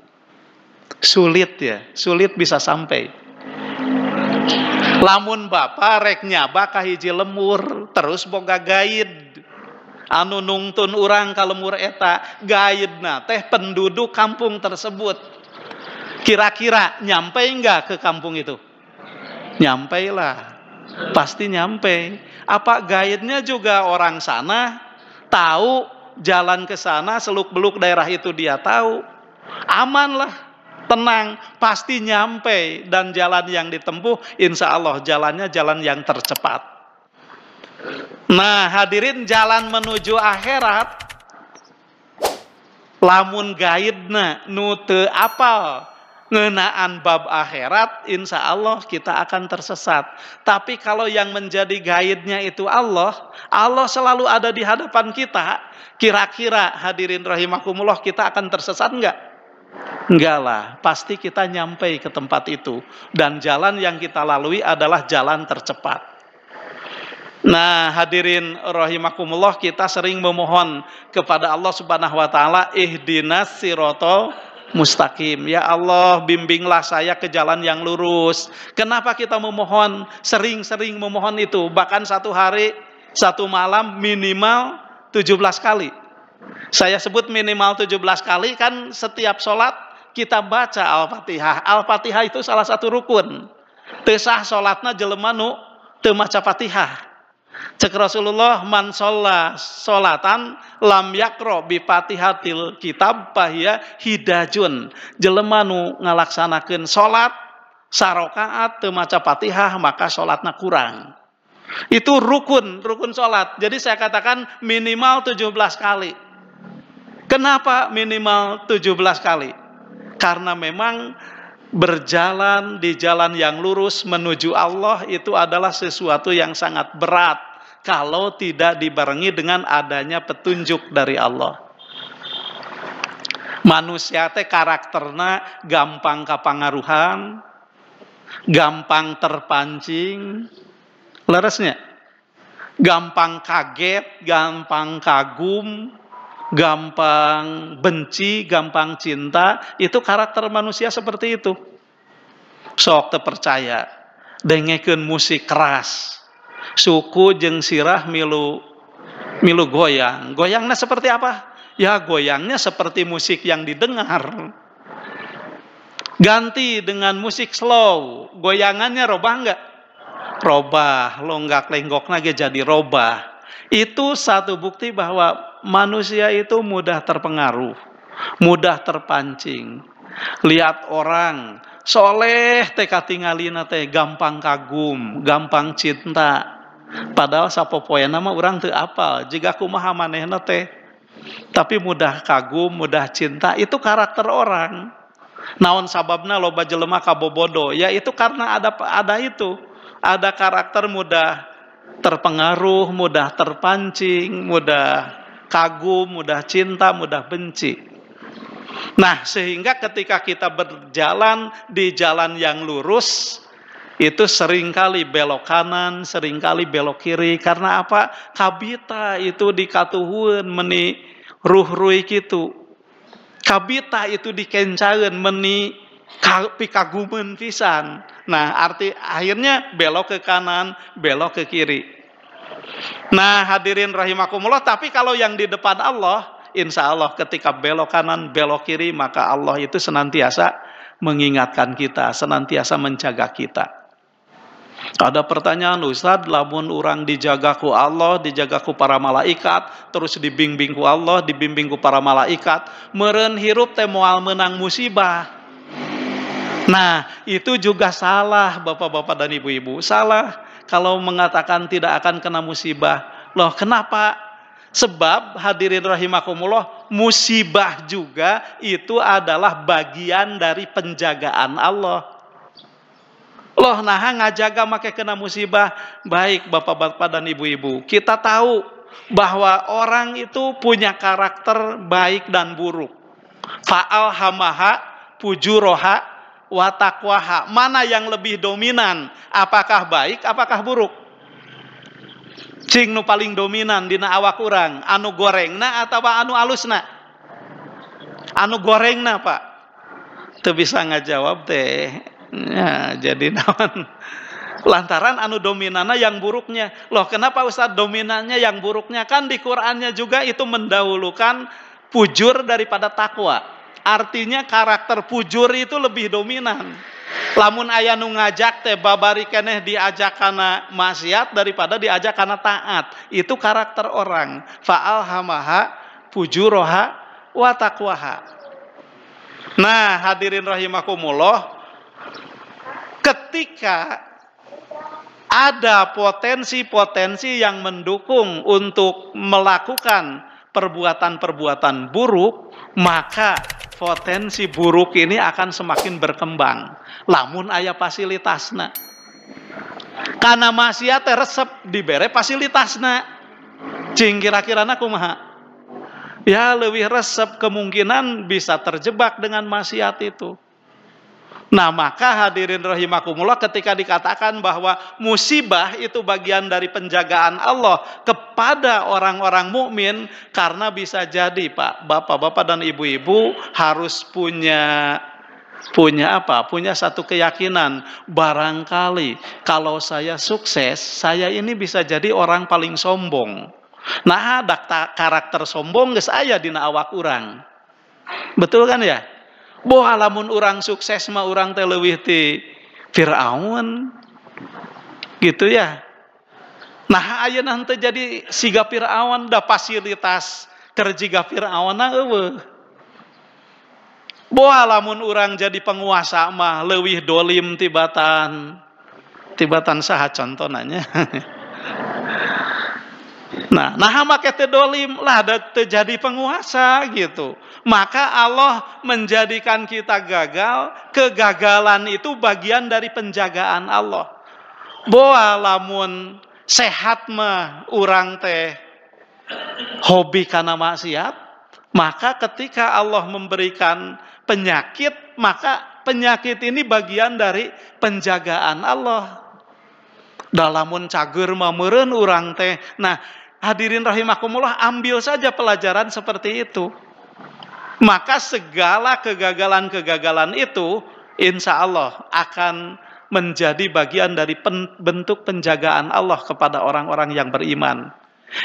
Sulit ya, sulit bisa sampai. Lamun bapak rek nyaba ka hiji lemur, terus boga gaid anu nungtun urang ka lemur eta, gaidna teh penduduk kampung tersebut. Kira-kira nyampe enggak ke kampung itu? Nyampe lah, pasti nyampe. Apa gaidnya juga orang sana, tahu jalan ke sana, seluk-beluk daerah itu dia tahu, aman lah. Tenang, pasti nyampe, dan jalan yang ditempuh insya Allah jalannya jalan yang tercepat. Nah, hadirin, jalan menuju akhirat, lamun gaidna nu teu apal ngeunaan bab akhirat, insya Allah kita akan tersesat. Tapi kalau yang menjadi gaidnya itu Allah, Allah selalu ada di hadapan kita. Kira-kira hadirin rahimakumullah, kita akan tersesat enggak? Enggak lah, pasti kita nyampe ke tempat itu. Dan jalan yang kita lalui adalah jalan tercepat. Nah, hadirin rahimakumullah, kita sering memohon kepada Allah Subhanahu wa taala, ihdinas siratal mustaqim. Ya Allah, bimbinglah saya ke jalan yang lurus. Kenapa kita memohon? Sering-sering memohon itu. Bahkan satu hari, satu malam minimal 17 kali. Saya sebut minimal 17 kali, kan setiap sholat kita baca Al-Fatihah. Al-Fatihah itu salah satu rukun. Teu sah sholatna jelema nu teu maca Fatihah. Cek Rasulullah, man sholla sholatan lam yakro bi Fatihatil kitab fahiya hidajun. Jelema nu ngalaksanakeun sholat sarakaat teu maca Fatihah, maka sholatna kurang. Itu rukun sholat. Jadi saya katakan minimal 17 kali. Kenapa minimal 17 kali? Karena memang berjalan di jalan yang lurus menuju Allah itu adalah sesuatu yang sangat berat kalau tidak dibarengi dengan adanya petunjuk dari Allah. Manusia teh karakterna gampang kapangaruhan, gampang terpancing, leresnya, gampang kaget, gampang kagum, gampang benci, gampang cinta. Itu karakter manusia seperti itu. Sok terpercaya dengekeun musik keras, suku jeung sirah milu goyang. Goyangnya seperti apa? Ya goyangnya seperti musik yang didengar. Ganti dengan musik slow, goyangannya robah enggak? Robah, longgak lenggokna ge jadi robah. Itu satu bukti bahwa manusia itu mudah terpengaruh, mudah terpancing. Lihat orang soleh teh katingalina teh gampang kagum, gampang cinta. Padahal sapopoena mah urang teu apal, jiga kumaha manehna teh. Tapi mudah kagum, mudah cinta, itu karakter orang. Naon sababna loba jelema kabobodo? Ya itu karena ada itu. Ada karakter mudah terpengaruh, mudah terpancing, mudah kagum, mudah cinta, mudah benci. Nah, sehingga ketika kita berjalan di jalan yang lurus, itu seringkali belok kanan, seringkali belok kiri. Karena apa? Kabita itu dikatuhun meni ruh-ruh kitu. Kabita itu dikencaeun meni pikagumeun pisan. Nah, arti akhirnya belok ke kanan, belok ke kiri. Nah, hadirin rahimakumullah, tapi kalau yang di depan Allah, insya Allah ketika belok kanan, belok kiri, maka Allah itu senantiasa mengingatkan kita, senantiasa menjaga kita. Ada pertanyaan, Ustaz, lamun orang dijaga ku Allah, dijaga ku para malaikat, terus dibimbing ku Allah, dibimbing ku para malaikat, meureun hirup teh moal menang musibah. Nah, itu juga salah Bapak-bapak dan Ibu-ibu. Salah kalau mengatakan tidak akan kena musibah. Loh, kenapa? Sebab hadirin rahimakumullah, musibah juga itu adalah bagian dari penjagaan Allah. Loh, nah ngajaga make kena musibah. Baik Bapak-bapak dan Ibu-ibu, kita tahu bahwa orang itu punya karakter baik dan buruk. Fa'al hamaha pujuroha watakwaha. Mana yang lebih dominan? Apakah baik, apakah buruk? Cing nu paling dominan dina awak urang, anu gorengna atau anu alusna? Anu gorengna, Pak. Teu bisa ngajawab teh. Ya, jadi naon? Lantaran anu dominannya yang buruknya. Loh, kenapa Ustaz dominannya yang buruknya? Kan di Qur'annya juga itu mendahulukan fujur daripada takwa. Artinya karakter fujur itu lebih dominan. Lamun aya nu ngajak teh babari keneh diajak kana maksiat daripada diajak kana taat. Itu karakter orang. Fa'al hamaha fujuroha wa taqwaha. Nah, hadirin rahimakumullah, ketika ada potensi-potensi yang mendukung untuk melakukan perbuatan-perbuatan buruk, maka potensi buruk ini akan semakin berkembang. Lamun aya fasilitasna. Karena maksiat resep dibere fasilitasna. Cing kira-kirana kumaha? Ya lebih resep, kemungkinan bisa terjebak dengan maksiat itu. Nah, maka hadirin rahimakumullah, ketika dikatakan bahwa musibah itu bagian dari penjagaan Allah kepada orang-orang mukmin, karena bisa jadi Pak, Bapak-bapak dan Ibu-ibu harus punya apa? Punya satu keyakinan, barangkali kalau saya sukses, saya ini bisa jadi orang paling sombong. Nah, ada karakter sombong geus aya dina awak urang. Betul kan ya? Boh lamun urang sukses mah urang teh leuwih ti Firaun. Gitu ya. Nah, ayeuna henteu jadi siga Firaun, da fasilitas keur jiga Firaunna eueuh. Boh lamun urang jadi penguasa mah leuwih dolim tibatan saha contonanya. Nah make teu dolim lah terjadi penguasa gitu. Maka Allah menjadikan kita gagal. Kegagalan itu bagian dari penjagaan Allah. Boa lamun sehat mah urang teh hobi kana maksiat, maka ketika Allah memberikan penyakit, maka penyakit ini bagian dari penjagaan Allah. Dalamun cager mah meureun urang teh. Nah, hadirin rahimakumullah, ambil saja pelajaran seperti itu. Maka segala kegagalan-kegagalan itu insya Allah akan menjadi bagian dari bentuk penjagaan Allah kepada orang-orang yang beriman.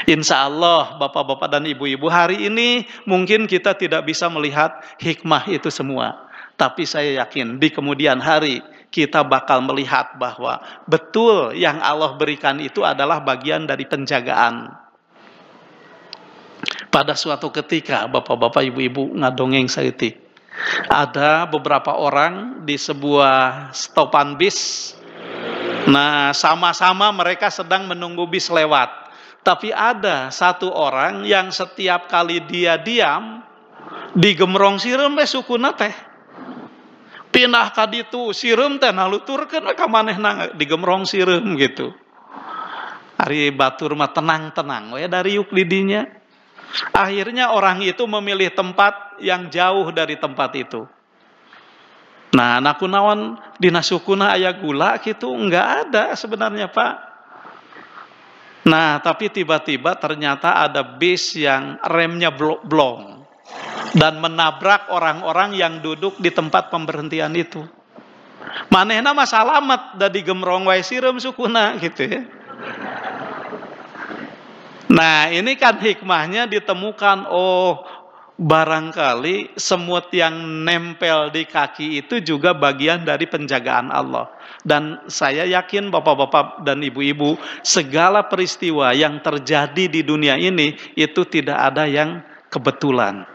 Insya Allah bapak-bapak dan ibu-ibu, hari ini mungkin kita tidak bisa melihat hikmah itu semua. Tapi saya yakin di kemudian hari kita bakal melihat bahwa betul yang Allah berikan itu adalah bagian dari penjagaan. Pada suatu ketika bapak-bapak ibu-ibu ngadongeng saeutik. Ada beberapa orang di sebuah stopan bis. Nah, sama-sama mereka sedang menunggu bis lewat. Tapi ada satu orang yang setiap kali dia diam, digemrong sireum we sukuna teh. Pindah ka ditu, sireum teh naluturkeun ka manehna digemrong sireum gitu. Ari batur mah tenang-tenang we dari yuk didinya. Akhirnya orang itu memilih tempat yang jauh dari tempat itu. Nah, nakunaon dina sukuna aya gula gitu, enggak ada sebenarnya, Pak. Nah, tapi tiba-tiba ternyata ada bis yang remnya blong dan menabrak orang-orang yang duduk di tempat pemberhentian itu. Manehna mah salamet da digemrong wae sireum sukuna gitu ya. Nah, ini kan hikmahnya ditemukan, oh barangkali semut yang nempel di kaki itu juga bagian dari penjagaan Allah. Dan saya yakin bapak-bapak dan ibu-ibu, segala peristiwa yang terjadi di dunia ini itu tidak ada yang kebetulan.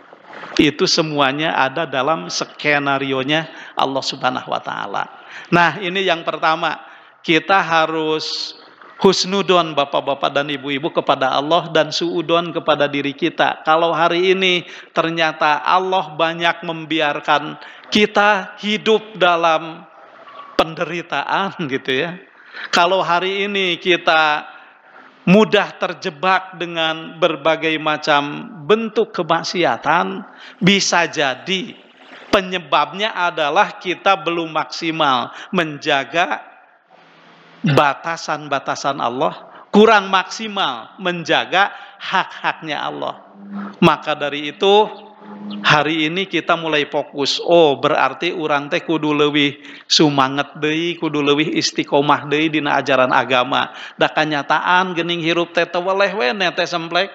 Itu semuanya ada dalam skenarionya Allah Subhanahu wa taala. Nah, ini yang pertama, kita harus husnudon bapak-bapak dan ibu-ibu kepada Allah dan suudon kepada diri kita. Kalau hari ini ternyata Allah banyak membiarkan kita hidup dalam penderitaan gitu ya. Kalau hari ini kita mudah terjebak dengan berbagai macam bentuk kemaksiatan, bisa jadi penyebabnya adalah kita belum maksimal menjaga batasan-batasan Allah, kurang maksimal menjaga hak-haknya Allah. Maka dari itu hari ini kita mulai fokus, oh berarti urang teh kudu leuwih sumanget deui, kudu leuwih istiqomah deui dina ajaran agama. Da kanyataan geuning hirup teh teu weleh we teh semplek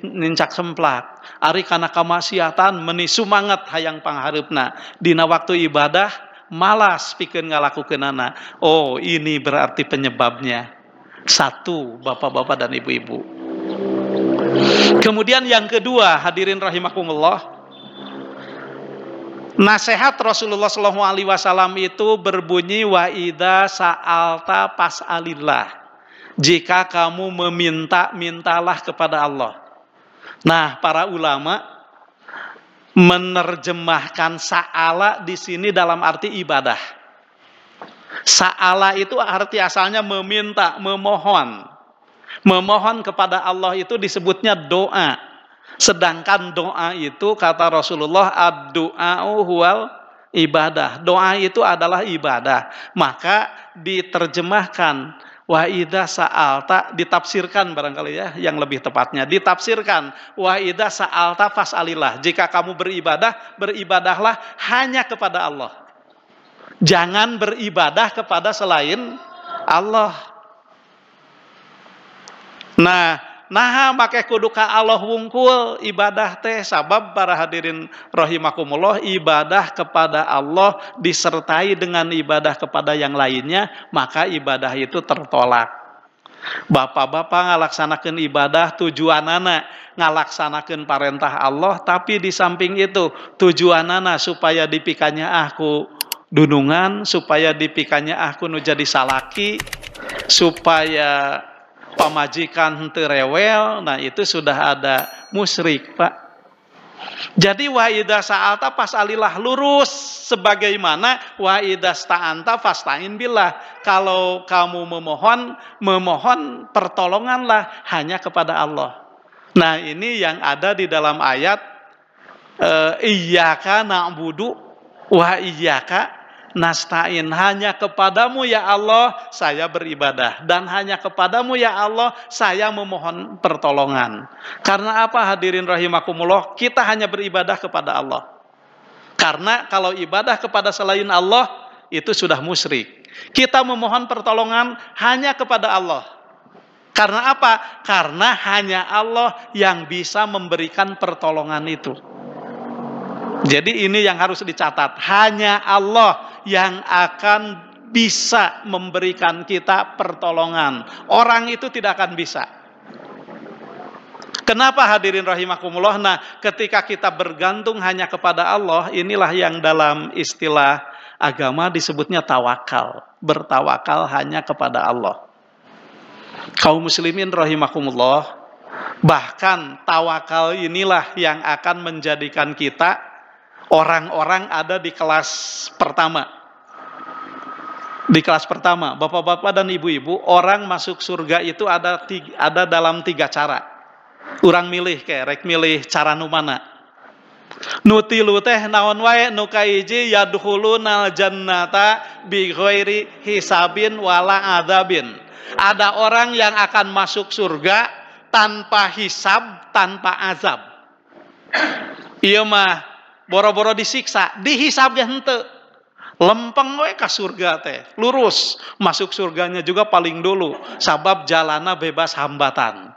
nincak semplak. Ari kana kamaksiatan meuni sumanget hayang panghareupna. Dina waktu ibadah malas pikeun ngalakukeunana. Oh, ini berarti penyebabnya. Satu, bapak-bapak dan ibu-ibu. Kemudian yang kedua, hadirin rahimakumullah, nasihat Rasulullah SAW itu berbunyi, wa idza sa'alta fas'alillah. Jika kamu meminta, mintalah kepada Allah. Nah, para ulama menerjemahkan sa'ala di sini dalam arti ibadah. Sa'ala itu arti asalnya meminta, memohon. Memohon kepada Allah itu disebutnya doa. Sedangkan doa itu kata Rasulullah, ad-du'a'u huwal ibadah. Doa itu adalah ibadah. Maka diterjemahkan wa idza sa'alta, ditafsirkan barangkali ya yang lebih tepatnya, ditafsirkan wa idza sa'alta fas'alillah. Jika kamu beribadah, beribadahlah hanya kepada Allah. Jangan beribadah kepada selain Allah. Nah make kudu ka Allah wungkul ibadah teh, sabab para hadirin rahimakumullah, ibadah kepada Allah disertai dengan ibadah kepada yang lainnya, maka ibadah itu tertolak. Bapak-bapak ngalaksanakeun ibadah tujuanana ngalaksanakeun parentah Allah, tapi di samping itu tujuanana supaya dipikanya aku dunungan, supaya dipikanya aku nu jadi salaki, supaya pamajikan henteu rewel, nah itu sudah ada musyrik, Pak. Jadi wa idza sa'alta fas'alillah, lurus sebagaimana wa idza sta'anta fasta'in billah. Kalau kamu memohon pertolonganlah hanya kepada Allah. Nah, ini yang ada di dalam ayat iyyaka na'budu wa iyyaka nasta'in, hanya kepadamu ya Allah saya beribadah, dan hanya kepadamu ya Allah saya memohon pertolongan. Karena apa hadirin rahimakumullah? Kita hanya beribadah kepada Allah. Karena kalau ibadah kepada selain Allah itu sudah musyrik. Kita memohon pertolongan hanya kepada Allah. Karena apa? Karena hanya Allah yang bisa memberikan pertolongan itu. Jadi ini yang harus dicatat, hanya Allah yang akan bisa memberikan kita pertolongan. Orang itu tidak akan bisa. Kenapa hadirin rahimakumullah? Nah, ketika kita bergantung hanya kepada Allah, inilah yang dalam istilah agama disebutnya tawakal. Bertawakal hanya kepada Allah. Kaum muslimin rahimakumullah, bahkan tawakal inilah yang akan menjadikan kita orang-orang ada di kelas pertama. Di kelas pertama, bapak-bapak dan ibu-ibu, orang masuk surga itu ada dalam 3 cara. Urang milih rek milih cara nu mana. Nu tilu teh naon wae, nu kaiji yadkhulunal jannata bi ghairi hisabin wala adzabin. Ada orang yang akan masuk surga tanpa hisab, tanpa azab. Ieu mah boro-boro disiksa, dihisab ge henteu. Lempeng we ka surga teh, lurus. Masuk surganya juga paling dulu, sabab jalana bebas hambatan.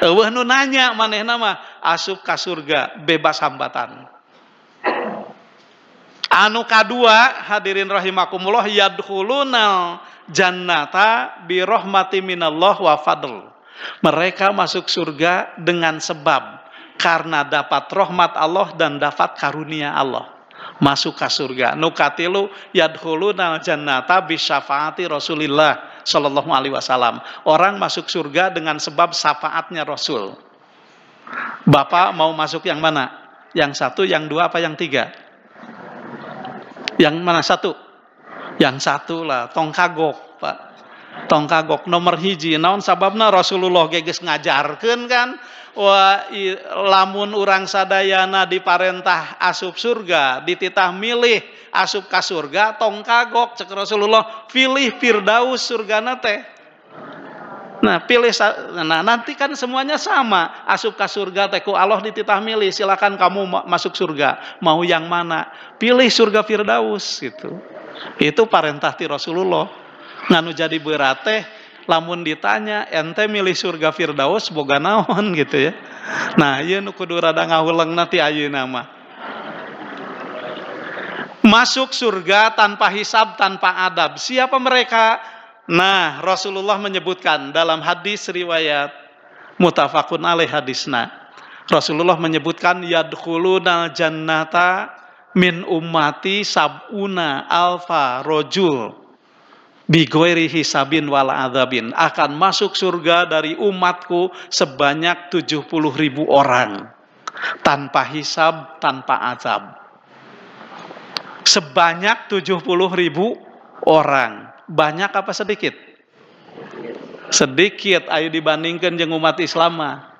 Eueuh nu nanya manehna mah asup ka surga bebas hambatan. Anu kadua hadirin rahimakumullah, yadkhulunal jannata bi rahmati minallah wa fadl. Mereka masuk surga dengan sebab karena dapat rahmat Allah dan dapat karunia Allah, masuk ke surga. Nukatilu yadkhulunal jannata bi syafaati Rasulillah sallallahu alaihi wasallam. Orang masuk surga dengan sebab syafaatnya Rasul. Bapak mau masuk yang mana? Yang 1, yang 2, apa yang 3? Yang mana 1? Yang 1 lah, tong kagok, Pak. Tong kagok nomor 1, naon sababna Rasulullah geus ngajarkeun kan? Wah, lamun urang sadayana diparentah asup surga, dititah milih asup ka surga, tong kagok cek Rasulullah, pilih firdaus surgana teh. Nah, nanti kan semuanya sama, asup ka surga teh ku Allah dititah milih, silakan kamu masuk surga, mau yang mana? Pilih surga firdaus gitu. Itu parentah ti Rasulullah. Nganu jadi berat teh, lamun ditanya ente milih surga firdaus boga naon gitu ya. Nah, ieu nu kudu rada ngahuleungna ti ayeuna mah. Masuk surga tanpa hisab, tanpa adab. Siapa mereka? Nah, Rasulullah menyebutkan dalam hadis riwayat muttafaqun alaih hadisna. Rasulullah menyebutkan yadkhulunal jannata min ummati sab'una alfa rajul bi ghairi hisabin wala adzabin, akan masuk surga dari umatku sebanyak 70.000 orang tanpa hisab, tanpa azab. Sebanyak 70.000 orang. Banyak apa sedikit? Sedikit ayo dibandingkan jeung umat Islam mah.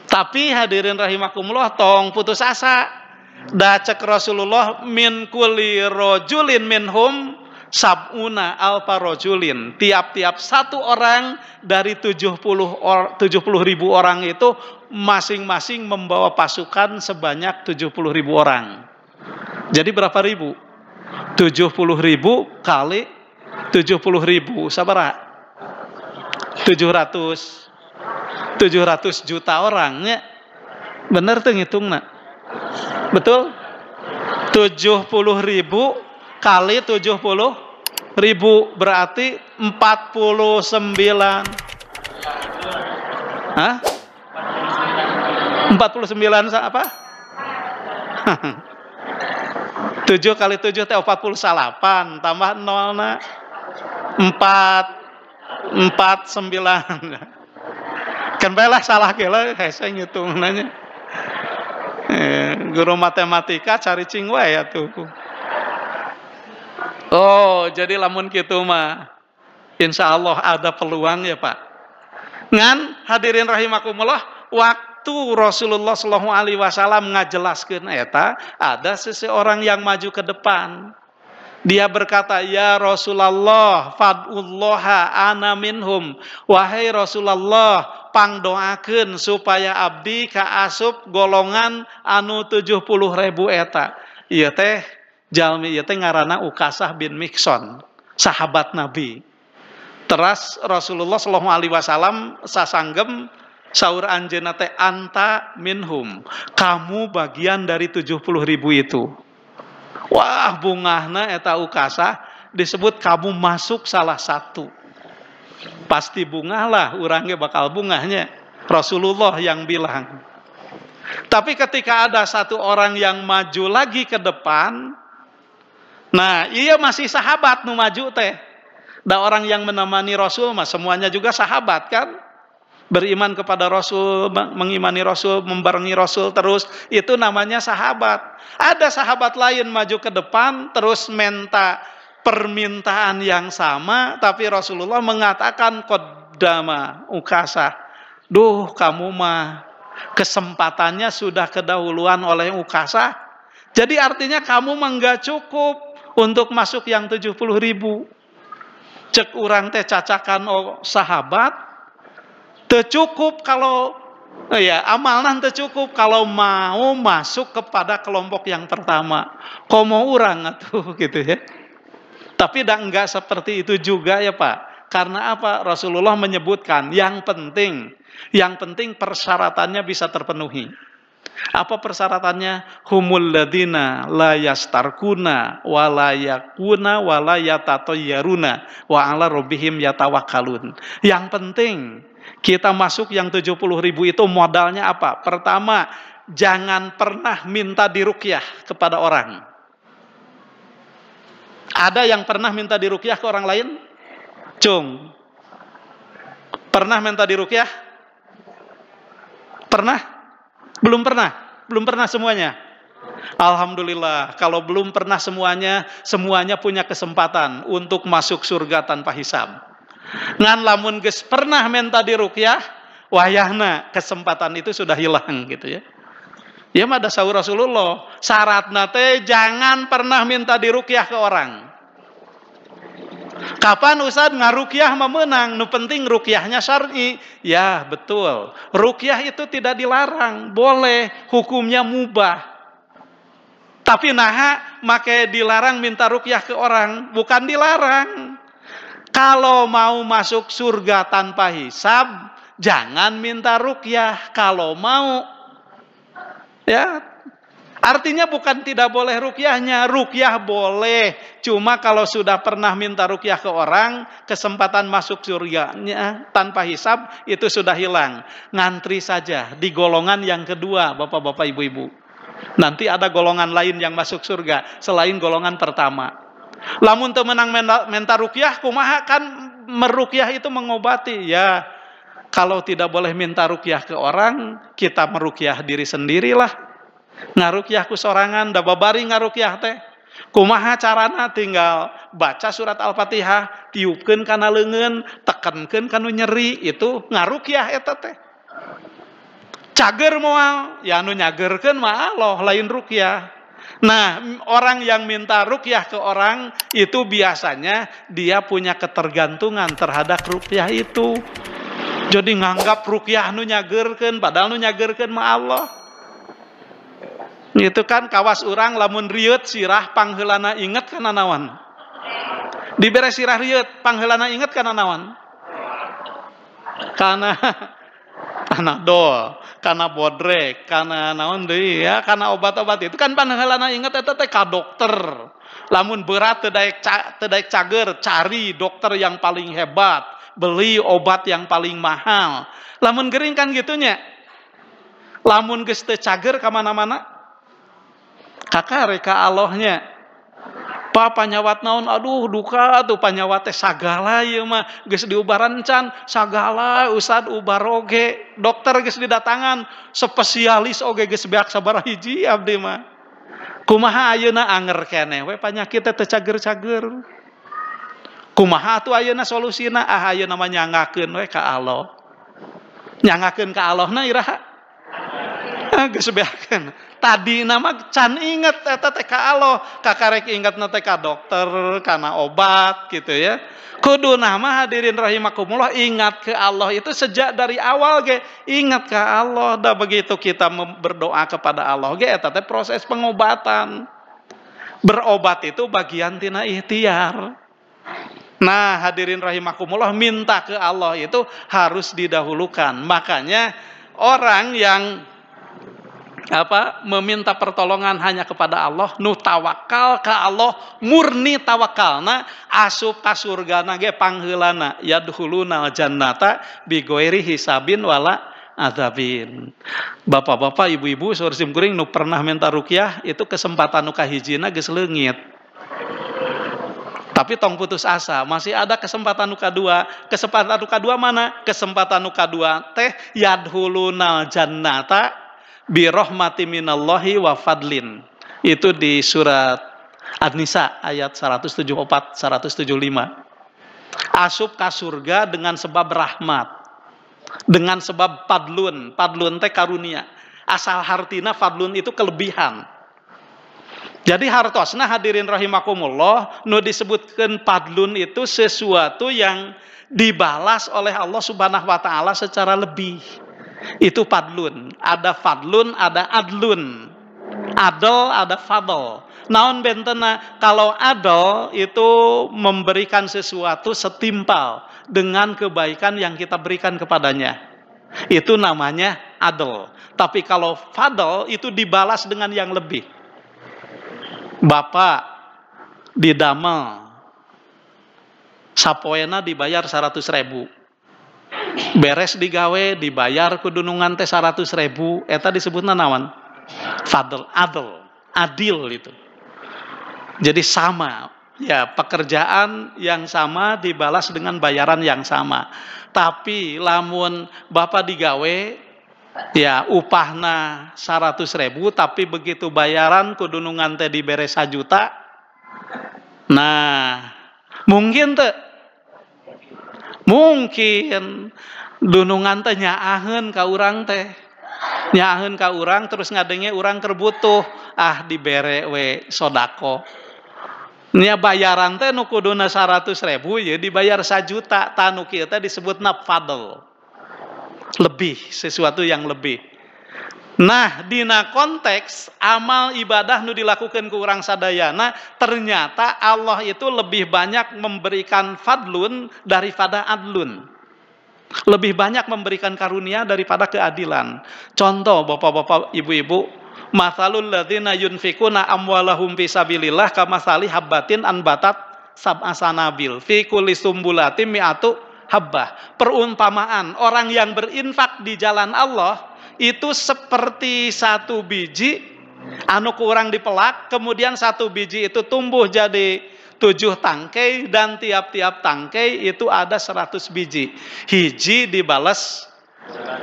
Tapi hadirin rahimakumullah, tong putus asa. Da cek Rasulullah, min kulli rajulin minhum sab'una alfa rajulin. Tiap-tiap satu orang dari 70.000 orang itu masing-masing membawa pasukan sebanyak 70.000 orang. Jadi berapa ribu? 70.000 kali 70.000 sabaraha? 700 juta orangnya. Bener tuh ngitungna. Betul? 70.000 kali 70.000 berarti 49. Hah? 49 apa? 7 kali 7 teh 48, tambah 0 na 4 49. Kan belah salah kela hese ngitung nanya. Guru matematika cari cing wae atuh. Oh, jadi lamun kitu mah insya Allah ada peluang ya Pak. Ngan hadirin rahimakumullah, waktu Rasulullah Shallallahu Alaihi Wasallam ngajelaskeun eta, ada seseorang yang maju ke depan. Dia berkata, ya Rasulullah, fad'ullaha ana minhum. Wahai Rasulullah, pangdoakeun supaya abdi kaasup golongan anu 70.000 eta. Ieu teh jalmi ieu teh ngaranna Ukasah bin Mihsan, sahabat Nabi. Teras Rasulullah Shallallahu Alaihi Wasallam sasanggem saur anjeunna teh anta minhum. Kamu bagian dari 70.000 itu. Wah, bungahna eta Ukasah disebut kamu masuk salah satu. Pasti bungah lah, urangnya bakal bungahnya. Rasulullah yang bilang. Tapi ketika ada satu orang yang maju lagi ke depan, nah iya masih sahabat nu maju teh. Da orang yang menemani Rasul mah semuanya juga sahabat kan? Beriman kepada Rasul, mengimani Rasul, membarengi Rasul terus, itu namanya sahabat. Ada sahabat lain maju ke depan terus minta permintaan yang sama, tapi Rasulullah mengatakan qaddama Ukasah. Duh, kamu mah kesempatannya sudah kedahuluan oleh Ukasah. Jadi artinya kamu mah enggak cukup untuk masuk yang 70.000. Cek urang teh cacakan sahabat. Tercukup kalau ya amalna tercukup kalau mau masuk kepada kelompok yang pertama. Komo urang atuh gitu ya. Tapi enggak seperti itu juga ya Pak. Karena apa? Rasulullah menyebutkan yang penting persyaratannya bisa terpenuhi. Apa persyaratannya? Humul ladina la yastarkuna wa la yakuna wa la yatatayyaruna wa ala rabbihim yatawakkalun. Yang penting kita masuk yang 70.000 itu modalnya apa? Pertama, jangan pernah minta diruqyah kepada orang. Ada yang pernah minta diruqyah ke orang lain? Cung. Pernah minta diruqyah? Pernah? Belum pernah? Belum pernah semuanya? Alhamdulillah, kalau belum pernah semuanya punya kesempatan untuk masuk surga tanpa hisab. Ngan lamun geus pernah minta diruqyah, wayahna kesempatan itu sudah hilang gitu ya. Ya mah ada saur Rasulullah, syaratna teh jangan pernah minta diruqyah ke orang. Kapan Ustaz ngaruqyah memenang? Nu penting ruqyahnya syar'i. Ya, betul. Ruqyah itu tidak dilarang, boleh, hukumnya mubah. Tapi naha make dilarang minta ruqyah ke orang, bukan dilarang. Kalau mau masuk surga tanpa hisab, jangan minta ruqyah. Kalau mau, ya, artinya bukan tidak boleh ruqyahnya. Ruqyah boleh, cuma kalau sudah pernah minta ruqyah ke orang, kesempatan masuk surganya tanpa hisab itu sudah hilang. Ngantri saja di golongan yang kedua, bapak-bapak, ibu-ibu. Nanti ada golongan lain yang masuk surga selain golongan pertama. Lamun teu menang minta ruqyah, kumaha kan meruqyah itu mengobati. Ya, kalau tidak boleh minta ruqyah ke orang, kita meruqyah diri sendirilah. Ngaruqyah ku sorangan, da babari ngaruqyah teh. Kumaha carana? Tinggal baca surat Al-Fatihah, tiupkeun kana leungeun, tekenkeun kanu nyeri, itu ngaruqyah eta teh. Cager moal, ya anu nyagerkeun mah Allah, lain ruqyah. Nah, orang yang minta ruqyah ke orang itu biasanya dia punya ketergantungan terhadap ruqyah itu. Jadi nganggap ruqyah nu nyagerkeun, padahal nu nyagerkeun mah Allah. Itu kan kawas urang lamun rieut sirah pangheulana inget kana naon? Dibere sirah rieut pangheulana inget kana naon? Kana dol, kana bodrek, kana naon deui ya, kana obat-obat itu kan pangheulana inget eta teh ka dokter. Lamun berat teu daek cager, cari dokter yang paling hebat, beli obat yang paling mahal. Lamun geuring kan gitunya. Lamun geus teu cager ka mana-mana, kakak reka Allahnya. Pak panyawat naon, aduh duka tuh panyawat teh sagala ieu mah geus diubaran can sagala usad ubar oge, dokter geus didatangan, spesialis oge geus beak sabaraha hiji abdi mah. Kumaha ayeuna anger keneh we panyakit teh teu cager-cager. Kumaha atuh ayeuna solusina? Ah ayeuna mah nyangakeun we ka Allah. Nyangakeun ka Allah na iraha. Geus beakeun. Tadi nama can inget eta teh ka Allah, kakarek ingetna teh ka dokter, kana obat gitu ya. Kudu nama hadirin rahimakumullah ingat ke Allah itu sejak dari awal ge, ingat ke Allah. Da begitu kita berdoa kepada Allah ge eta teh proses pengobatan. Berobat itu bagian tina ikhtiar. Nah, hadirin rahimakumullah minta ke Allah itu harus didahulukan. Makanya orang yang meminta pertolongan hanya kepada Allah, nu tawakal ka Allah murni tawakalna, asup ka surgana ge pangheulana yadkhuluna jannata bighairi hisabin wala adzabin. Bapak-bapak, ibu-ibu, saur simkuring nu pernah minta ruqyah itu kesempatan nu kahijina geus leungit. Tapi tong putus asa, masih ada kesempatan nu kadua. Kesempatan nu kadua mana? Kesempatan nu kadua teh yadkhuluna jannata bi rahmati minallahi wa fadlin. Itu di surat An-Nisa ayat 174 175. Asup ka surga dengan sebab rahmat, dengan sebab fadlun. Fadlun teh karunia. Asal hartina fadlun itu kelebihan. Jadi hartosna hadirin rahimakumullah, nu disebutkeun fadlun itu sesuatu yang dibalas oleh Allah Subhanahu wa taala secara lebih. Itu fadlun. Ada fadlun, ada adlun. Adl, ada fadl. Naon bentena? Kalau adl itu memberikan sesuatu setimpal dengan kebaikan yang kita berikan kepadanya. Itu namanya adl. Tapi kalau fadl itu dibalas dengan yang lebih. Bapak didamel sapoena dibayar 100.000. Beres digawe dibayar kudunungan teh 100.000, eta disebutna naon? Fadl, adil itu. Jadi sama, ya pekerjaan yang sama dibalas dengan bayaran yang sama. Tapi lamun bapak digawe, ya upahna 100.000, tapi begitu bayaran kudunungan teh dibere 1 juta. Nah, mungkin teh mungkin dunungan teh nyaaheun ka urang teh. Nyaaheun ka urang terus ngadenge urang keur butuh, dibere we sodako. Nya bayaran teh nu kuduna 100.000 ya dibayar 1 juta, tanu kieu teh disebutna fadl. Lebih, sesuatu yang lebih. Nah, dina konteks amal ibadah nu dilakukan ku urang sadayana, ternyata Allah itu lebih banyak memberikan fadlun daripada adlun. Lebih banyak memberikan karunia daripada keadilan. Contoh bapak-bapak, ibu-ibu, mathalul ladzina yunfikuna amwalahum fi sabilillah kamathali habbatin anbatat sab'a sanabil fi kulli sumbulatin mi'atu habbah. Perumpamaan orang yang berinfak di jalan Allah itu seperti 1 biji anu kurang dipelak, kemudian 1 biji itu tumbuh jadi 7 tangkai, dan tiap-tiap tangkai itu ada 100 biji. Hiji dibalas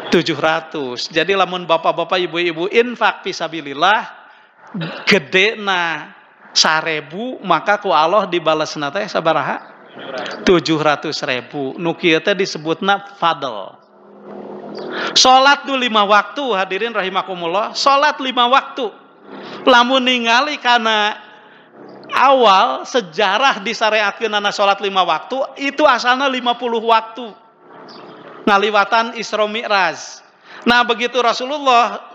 700. Jadi lamun bapak-bapak, ibu-ibu infak fisabilillah gedena 1.000, maka ku Allah dibalasna teh sabaraha? 700.000. Nu kieu teh disebutna fadl. Salat du 5 waktu, hadirin rahimakumullah. Salat 5 waktu. Lamun ningali kana awal sejarah disyariatkeunana salat 5 waktu, itu asalna 50 waktu. Ngaliwatan Isra Mi'raj. Nah, begitu Rasulullah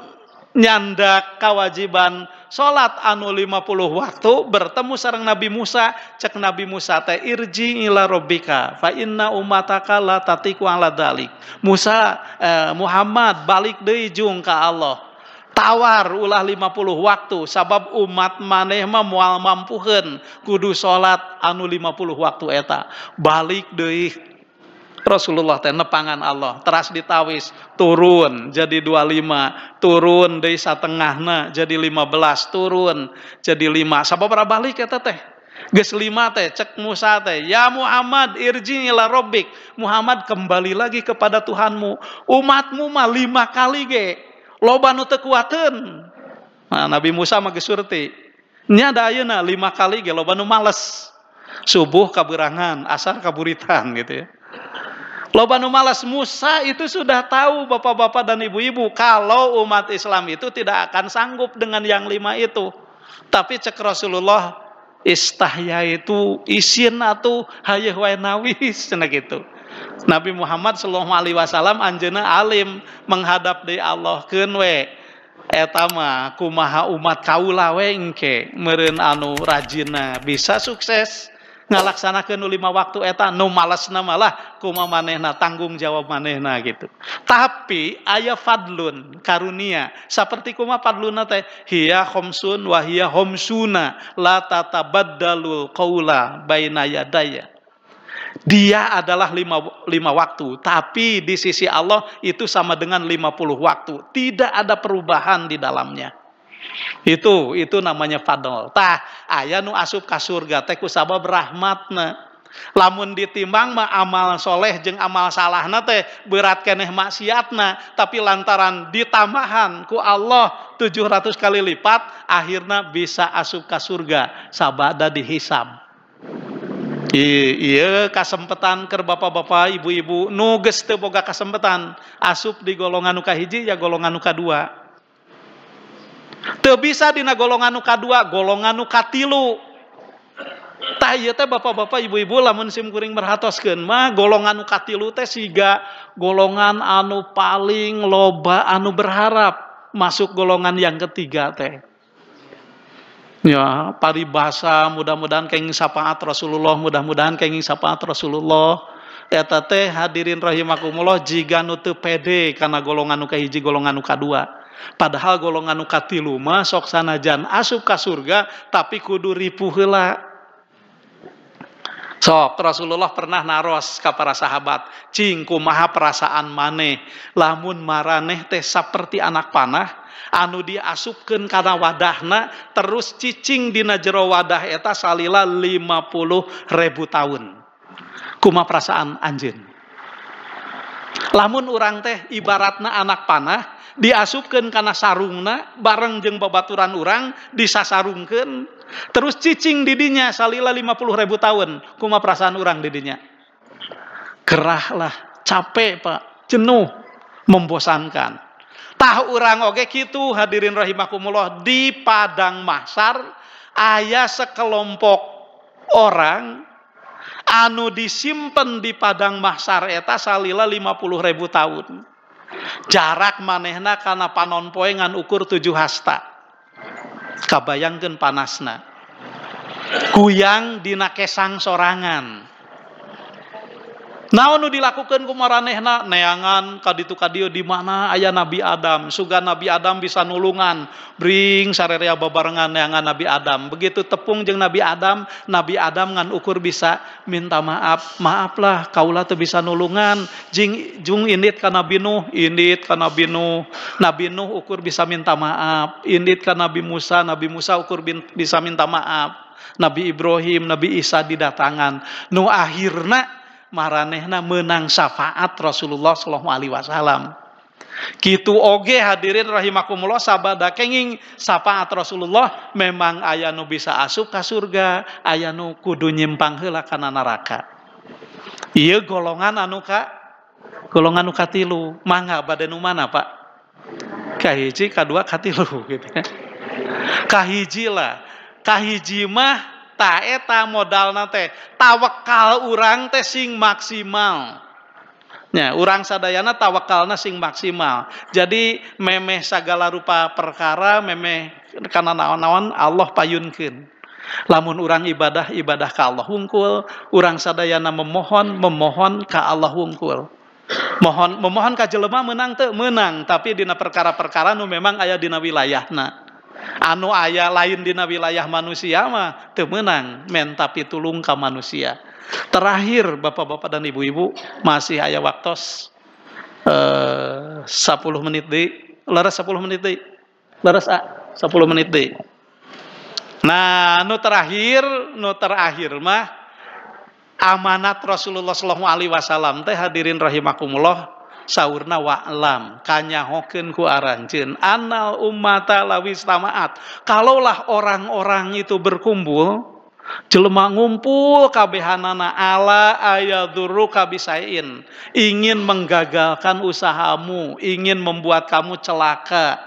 nyandak kewajiban salat anu 50 waktu, bertemu sareng Nabi Musa, cek Nabi Musa teh irji ila rabbika fa inna ummataka la tatiku ala dalik. Muhammad balik deui jung ka Allah. Tawar ulah 50 waktu, sabab umat maneh mah moal mampuheun kudu salat anu 50 waktu eta. Balik deui Rasulullah teh nepangan Allah, teras ditawis turun jadi 25, turun deui satengahna jadi 15, turun jadi 5. Sababaraha balik eta teh? Geus 5 teh cek Musa teh, "Ya Muhammad, irji ila rabbik." Muhammad kembali lagi kepada Tuhanmu. Umatmu mah 5 kali ge. Loba nu teu kuateun. Nah, Nabi Musa mah geus surti. Nya da ayeuna 5 kali ge loba nu males. Subuh kaberangan, asar kaburitan gitu ya. Loba nu malas. Musa itu sudah tahu bapak-bapak dan ibu-ibu kalau umat Islam itu tidak akan sanggup dengan yang 5 itu. Tapi cek Rasulullah, istahya itu isin atau hayeh wae nawis cenah gitu. Nabi Muhammad sallallahu alaihi wasallam anjeunna alim menghadap deui Allah keun we. Eta mah kumaha umat kaula we engke meureun anu rajinna bisa sukses ngalaksanakeun 5 waktu eta, nu malesna malah kumaha manehna tanggung jawab manehna gitu. Tapi aya fadlun karunia saperti kumaha fadluna teh, hiya khamsun wa hiya khamsuna la tatabaddalul qaula baina yadaya. Dia adalah 5 waktu, tapi di sisi Allah itu sama dengan 50 waktu. Tidak ada perubahan di dalamnya. Itu namanya fadl. Tah aya nu asup ka surga teh ku sabab rahmatna. Lamun ditimbang mah amal soleh jeung amal salahna teh berat keneh maksiatna, tapi lantaran ditambahan ku Allah 700 kali lipat, akhirna bisa asup ka surga sabada dihisab. Iya kasempetan keur bapak-bapak ibu-ibu nu geus teu boga kasempetan asup di golongan nu kahiji ya golongan nu kadua. Teu bisa dina golongan nu kadua, golongan nu katilu. Tah ieu teh bapak-bapak ibu-ibu lamun sim kuring merhatoskeun mah golongan nu katilu teh siga golongan anu paling loba anu berharap masuk golongan yang ketiga teh. Ya, paribasa mudah-mudahan kenging syafaat Rasulullah, mudah-mudahan kenging syafaat Rasulullah. Eta teh hadirin rahimakumullah jiga nu teu pede kana golongan nu kahiji golongan nu kadua. Padahal golongan nu katilu mah sok sanajan asup ka surga tapi kudu ripuh heula. Sok Rasulullah pernah naros ka para sahabat, "Cing kumaha perasaan maneh lamun maraneh teh saperti anak panah anu diasupkeun kana wadahna terus cicing dina jero wadah eta salila 50.000 tahun." Kumaha perasaan anjeun? Lamun urang teh ibaratna anak panah diasupkeun kana sarungna bareng jeung babaturan urang disasarungkeun terus cicing di dinya salila 50.000 tahun. Kumaha perasaan urang di dinya? Gerah lah, capek Pak, jenuh, membosankan. Tah urang oge kitu hadirin rahimakumullah, di padang mahsyar aya sekelompok orang anu disimpen di padang mahsyar eta salila 50.000 tahun. Jarak manehna kana panon poe ngan ukur 7 hasta. Kabayangkeun panasna. Kuyang dina kesang sorangan. Naon nu dilakukeun ku maranehna? Neangan ka ditu ka dieu di mana aya Nabi Adam. Suga Nabi Adam bisa nulungan, bring sarerea babarengan neangan Nabi Adam. Begitu tepung jeung Nabi Adam ngan ukur bisa minta maaf. Maaflah kaula teu bisa nulungan. Jung indit ka Nabi Nuh, Nabi Nuh ukur bisa minta maaf. Indit ka Nabi Musa ukur bisa minta maaf. Nabi Ibrahim, Nabi Isa didatangan. Nu akhirna maranehna menang syafaat Rasulullah sallallahu alaihi wasallam. Kitu oge hadirin rahimakumullah sabada kenging syafaat Rasulullah memang aya nu bisa asup ka surga, aya nu kudu nyimpang heula kana neraka. Ieu golongan anu katilu. Mangga bade nu mana, Pak? Kahiji, kadua, katilu gitu ya. Kahiji lah. Kahiji mah ta eta modalna teh tawakal urang teh sing maksimal. Nya urang sadayana tawakalna sing maksimal. Jadi memeh sagala rupa perkara memeh kana naon-naon Allah payunkeun. Lamun urang ibadah ka Allah hungkul, urang sadayana memohon ka Allah hungkul. Memohon ka jelema menang teu menang, tapi dina perkara-perkara nu memang aya dina wilayahna. Anu aya lain dina wilayah manusia mah teu meunang men tapi tulung ka manusia. Terakhir bapak-bapak dan ibu-ibu masih aya waktos 10 menit deui. Leres 10 menit deui. Leres 10 menit deui. Nah, nu terakhir mah amanat Rasulullah sallallahu alaihi wasallam teh hadirin rahimakumullah saurna wa'lam kanyahokeun ku aranjeun annal ummata lawis tamaat. Kalaulah orang-orang itu berkumpul, jelema ngumpul kabehanana ala ayaduru kabisain, ingin menggagalkan usahamu, ingin membuat kamu celaka,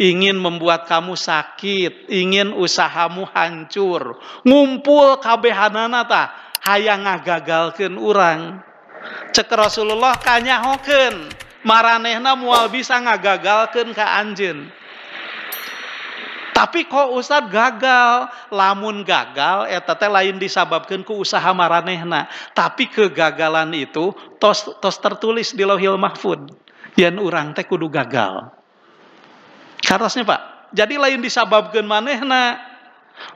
ingin membuat kamu sakit, ingin usahamu hancur, ngumpul kabehanana tah hayang ngagagalkeun urang. Cek Rasulullah kanyahokeun maranehna moal bisa ngagagalkeun ka anjeun. Tapi kok Ustad gagal? Lamun gagal eta teh lain disababkeun ku usaha maranehna, tapi kegagalan itu tos tertulis di Lauhil Mahfud. Yen urang teh kudu gagal. Karosnya Pak. Jadi lain disababkeun manehna.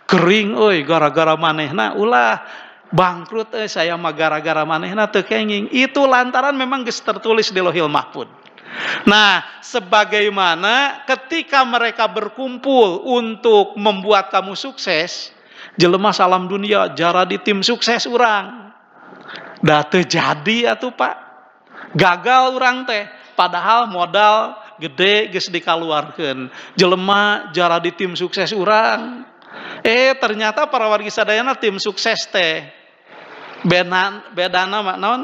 Gering euy gara-gara manehna ulah bangkrut saya mah gara-gara manehna teu kenging. Itu lantaran memang geus tertulis di Lauhil Mahfud. Nah, sebagaimana ketika mereka berkumpul untuk membuat kamu sukses, jelema salam dunia jara di tim sukses urang. Da teu jadi atuh Pak. Gagal urang teh, padahal modal gede geus dikaluarkeun. Jelema jara di tim sukses urang. Ternyata para wargi sadayana tim sukses teh bedana mah naon?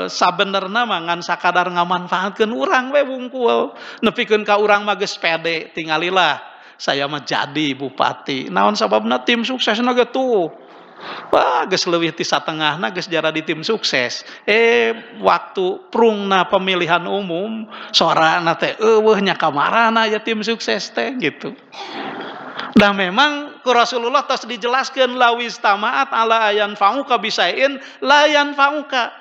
Sabenerna mah ngan sakadar ngamanfaatkeun urang we wungkul. Nepikeun ka urang mah geus pede, tingalilah saya mah jadi bupati. Naon sababna tim suksesna ge tuh. Wah, geus leuwih ti satengahna geus jara di tim sukses. Waktu prungna pemilihan umum, sorana teh eueuh nya kamarana ya tim sukses teh gitu. Dan memang ku Rasulullah tos dijelaskan lawis tamaat ala ayan fauka bisain layan fauka.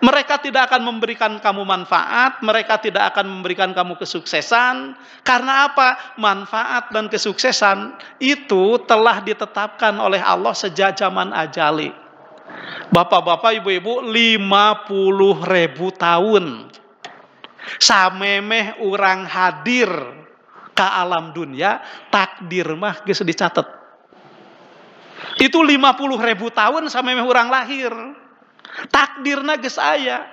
Mereka tidak akan memberikan kamu manfaat, mereka tidak akan memberikan kamu kesuksesan. Karena apa? Manfaat dan kesuksesan itu telah ditetapkan oleh Allah sejak zaman ajali. Bapak-bapak, ibu-ibu, 50.000 tahun samemeh urang hadir ke alam dunia, takdir mah geus dicatet. Itu 50.000 tahun sampai urang lahir. Takdirna geus aya.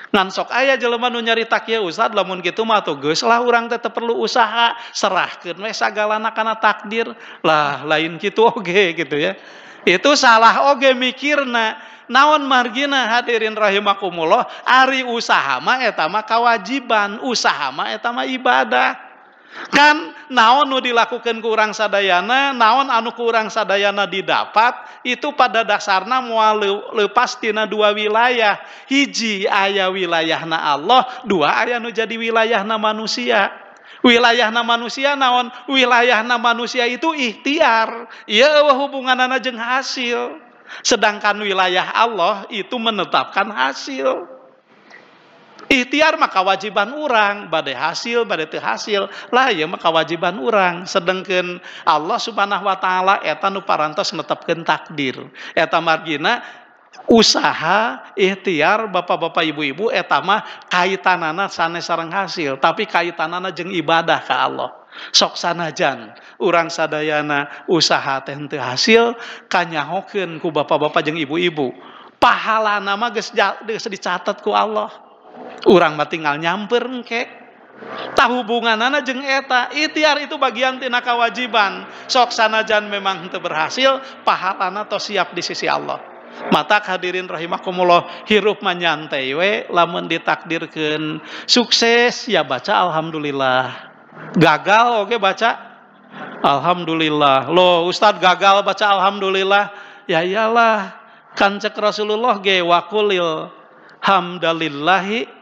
Ngan sok aya jelema nu nyarita kieu Ustad, lamun kitu mah atuh geus lah urang teh perlu usaha, serahkeun we sagalana kana takdir. Lah lain kitu oge gitu ya. Itu salah oge mikirna. Naon margina hadirin rahimakumullah, ari usaha mah eta mah kewajiban, usaha mah eta mah ibadah. Kan naon nu dilakukan ku urang sadayana, naon anu ku urang sadayana didapat, itu pada dasarna moal leupas tina dua wilayah. Hiji aya wilayahna Allah, dua aya nu jadi wilayahna manusia. Wilayahna manusia naon? Wilayahna manusia itu ikhtiar. Ieu eueuh hubunganana jeung hasil. Sedangkan wilayah Allah itu menetapkan hasil. Ikhtiar mah kewajiban urang, bade hasil, bade teu hasil. Lah ieu mah kewajiban urang. Sedengkeun Allah Subhanahu wa taala eta nu parantos netepkeun takdir. Eta margina usaha, ikhtiar bapak-bapak ibu-ibu eta mah kaitanana sanes sareng hasil, tapi kaitanana jeung ibadah ka Allah. Sok sanajan urang sadayana usaha teh teu hasil, kanyahokeun ku bapak-bapak jeung ibu-ibu. Pahalana mah geus dicatet ku Allah. Urang mah tinggal nyamper engke. Tah hubunganana jeung eta, ikhtiar itu bagian tina kewajiban. Sok sanajan memang teu berhasil, pahalana tos siap di sisi Allah. Mata hadirin rahimakumullah, hirup mah nyantai we, lamun ditakdirkeun sukses ya baca alhamdulillah. Gagal oke baca alhamdulillah. Loh, Ustad gagal baca alhamdulillah. Ya iyalah, kan cek Rasulullah ge waqulil hamdalillahi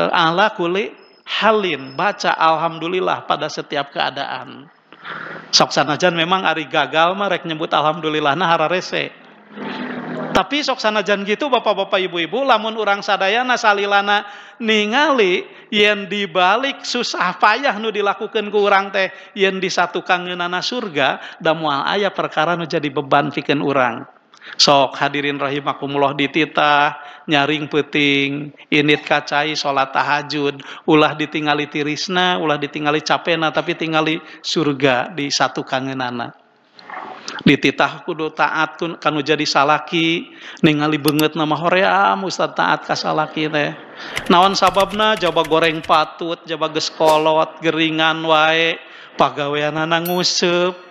ala kulli halin, baca alhamdulillah pada setiap keadaan. Sok sanajan memang ari gagal mah rek nyebut alhamdulillahna hararese. Tapi sok sanajan gitu bapak-bapak ibu-ibu, lamun urang sadayana salilana ningali yen dibalik susah payah nu dilakukeun ku urang teh yen disatukangeunana surga, da moal aya perkara nu jadi beban pikeun urang. Sok hadirin rahimakumullah dititah nyaring peuting init kacai salat tahajud ulah ditingali tirisna ulah ditingali capena tapi tingali surga di satu kangenana dititah kudu taat kanu jadi salaki ningali beungeut nama hoream ustad taat ka salaki teh naon sababna jaba goreng patut jaba geus kolot geringan wae pagaweanana nguseup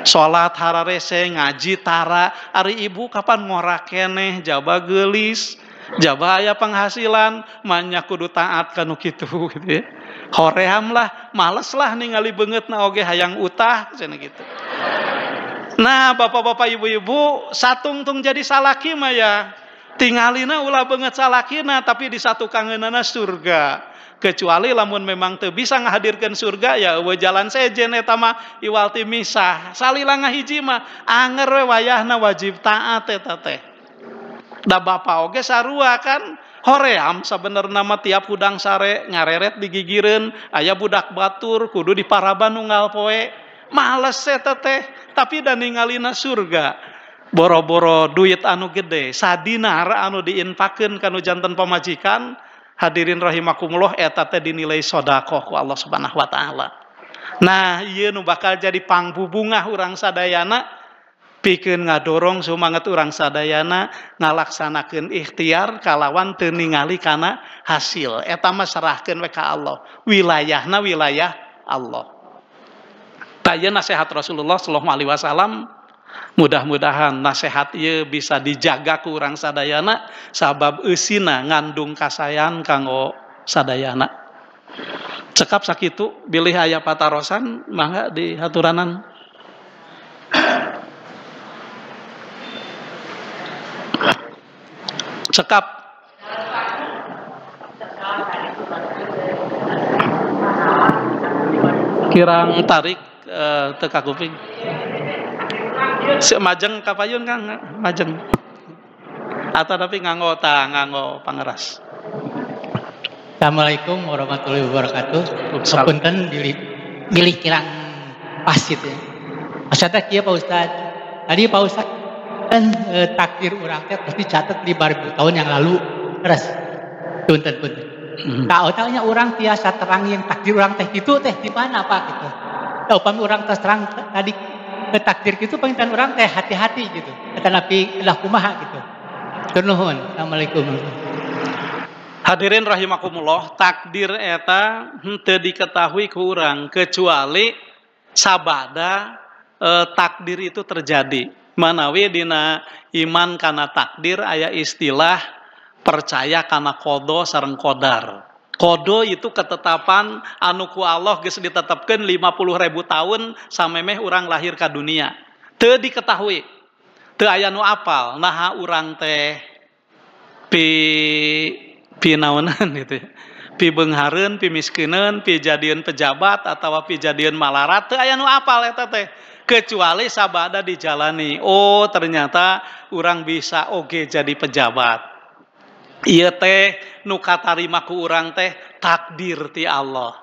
salat hararese ngaji tara ari ibu kapan ngorak keneh jaba geulis jaba aya penghasilan manya kudu taat kanu kitu gitu ya. Hoream lah males lah ningali beungeutna oge hayang utah cenah gitu. Nah bapak-bapak ibu-ibu satungtung jadi salaki mah ya tingalina ulah beungeut salakina tapi di satu kangeunana surga. Kecuali lamun memang teu bisa ngahadirkeun surga ya eueuh jalan sejen eta mah iwal ti misah salila ngahiji mah anger we wayahna wajib taat eta teh da bapa oge sarua kan hoream sabenerna mah tiap hudang sare ngareret digigireun aya budak batur kudu diparaban unggal poe males eta teh tapi da ningalina surga boro-boro duit anu gede sadinar anu diinfakeun kanu janten pamajikan. Hadirin rahimakumullah eta teh dinilai sedekah ku Allah Subhanahu wa taala. Nah, ieu nu bakal jadi pangbubungah urang sadayana pikeun ngadorong sumanget urang sadayana ngalaksanakeun ikhtiar kalawan teu ningali kana hasil. Eta mah serahkeun we ka Allah. Wilayahna wilayah Allah. Taya nasihat Rasulullah sallallahu alaihi wasallam mudah-mudahan nasihat ieu bisa dijaga ku urang sadayana sabab eusina ngandung kasayan kanggo sadayana. Cekap sakitu bilih aya patarosan mangga dihaturanan. Cekap kirang tarik teka kuping. Si majeng kapayun kan majeng atau tapi nganggo pangeras. Assalamualaikum warahmatullahi wabarakatuh. Sapunten bilih kirang pasit ya. Maksudnya kieu Pak Ustad. Tadi Pak Ustad kan takdir urang teh pasti catat 5.000 tahun yang lalu. Terus punten. Ka otaknya urang tiasa terang yang takdir urang teh kitu teh di mana Pak gitu. Da upami urang teh terang tadi takdir gitu pengintan orang teh hati-hati gitu kata Nabi lah kumaha gitu. Nuhun. Assalamualaikum. Hadirin rahimakumullah, takdir eta teu diketahui ku urang kecuali sabada takdir itu terjadi. Manawi dina iman kana takdir aya istilah percaya kana qada sareng qadar. Kodo itu ketetapan anu ku Allah geus ditetepkeun 50.000 tahun samemeh urang lahir ka dunia. Teu diketahui. Teu aya nu apal naha urang teh pi naonan gitu. Pi beunghareun, pi miskineun, pi jadieun pejabat atawa pi jadieun malarat teu aya nu apal eta teh. Kecuali sabada dijalani. Oh, ternyata urang bisa oge jadi pejabat. Ieu teh nu katarima ku urang teh takdir ti Allah.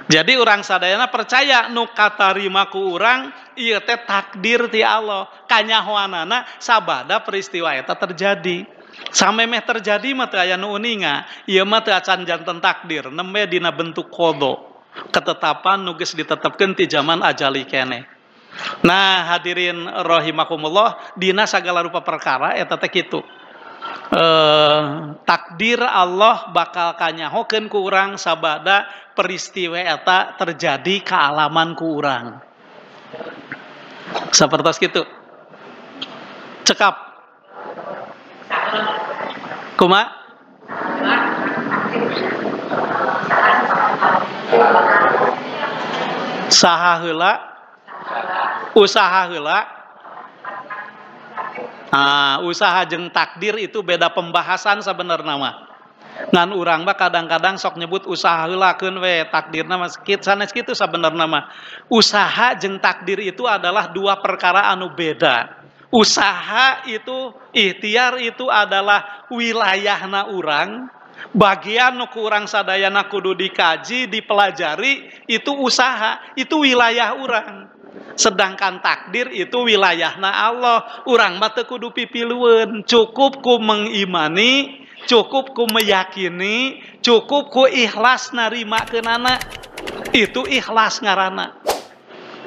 Jadi urang sadayana percaya nu katarima ku urang ieu teh takdir ti Allah. Kanyahoanana sabada peristiwa eta terjadi. Samemeh terjadi mah teu aya nu uninga, ieu mah teu acan janten takdir, nembe dina bentuk qada. Ketetapan nu geus ditetepkeun ti zaman ajali keneh. Nah, hadirin rahimakumullah, dina sagala rupa perkara eta teh kitu. Takdir Allah bakal kanyahokeun ku urang sabada peristiwa eta terjadi ka alaman ku urang. Sapertos kitu. Cekap. Kuma? Saha heula? Usaha heula? Usaha jeung takdir itu beda pembahasan sebenarnya mah. Ngan urang mah kadang-kadang sok nyebut usaha heulakeun we, takdirna mah sanes kitu sabenarna mah. Usaha jeung takdir itu adalah dua perkara anu beda. Usaha itu ikhtiar itu adalah wilayahna urang, bagian nu ku urang sadayana kudu dikaji, dipelajari, itu usaha, itu wilayah urang. Sedangkan takdir itu wilayahna Allah. Urang mah teu kudu pipilueun, cukup ku mengimani, cukup ku meyakini, cukup ku ikhlas narimakeunana. Itu ikhlas ngaranna.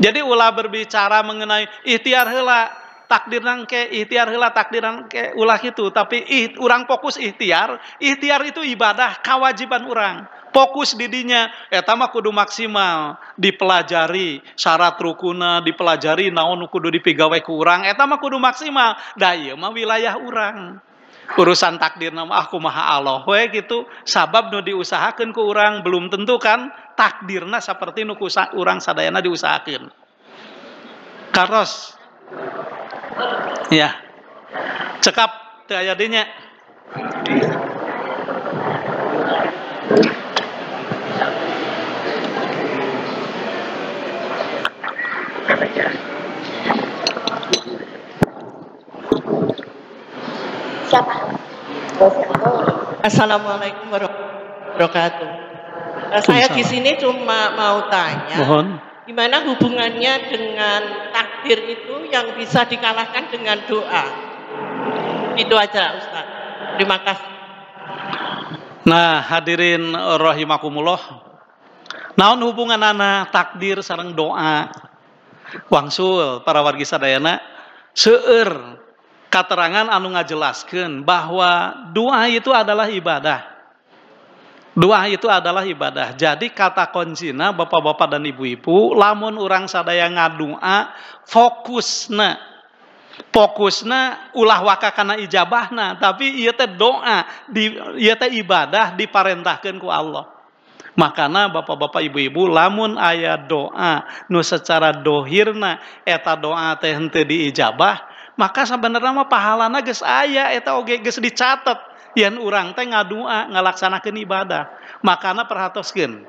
Jadi ulah berbicara mengenai ikhtiar heula takdir nangke, ikhtiar heula takdir nangke, ulah itu. Tapi urang fokus ikhtiar itu ibadah, kewajiban urang. Fokus didinya, eta mah kudu maksimal, dipelajari syarat rukuna, dipelajari naon kudu dipigawe ku urang, eta mah kudu maksimal. Da ieu mah wilayah urang. Urusan takdir nama aku maha Allah we gitu, sabab nu diusahakeun ku urang belum tentu kan takdirna seperti nu urang sadayana diusahakeun. Karos. Ya. Cekap teu aya dinya. Siapa? Assalamualaikum warahmatullahi wabarakatuh. Saya di sini cuma mau tanya, Mohon. gimana hubungannya dengan takdir itu yang bisa dikalahkan dengan doa? Itu aja Ustaz. Terima kasih. Nah, hadirin rahimakumullah. Naon hubungan anak takdir sareng doa? Wangsul para wargi sadayana seueur katerangan anu ngajelaskeun bahwa doa itu adalah ibadah. Doa itu adalah ibadah. Jadi kata kuncina bapak-bapak dan ibu-ibu, lamun urang sadaya ngadua fokusna ulah waka kana ijabahna, tapi ieu teh doa, ieu teh ibadah diparentahkeun ku Allah. Makana bapak-bapak ibu-ibu lamun aya doa nu secara dohirna eta doa teh henteu diijabah, maka sebenarnya mah pahalana geus aya eta oge geus dicatet yen urang teh ngadua ngalaksanakeun ibadah. Makana perhatoskeun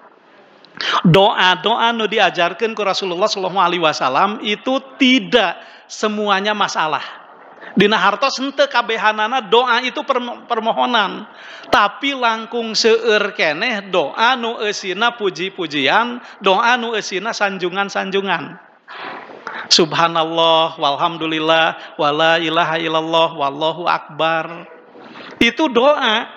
doa-doa nu diajarkeun ku Rasulullah sallallahu alaihi wasallam itu tidak semuanya masalah. Dina hartos henteu kabehanana doa itu permohonan, tapi langkung seueur keneh doa nu eusina puji-pujian, doa nu eusina sanjungan-sanjungan. Subhanallah, walhamdulillah, wala ilaha illallah, wallahu akbar. Itu doa.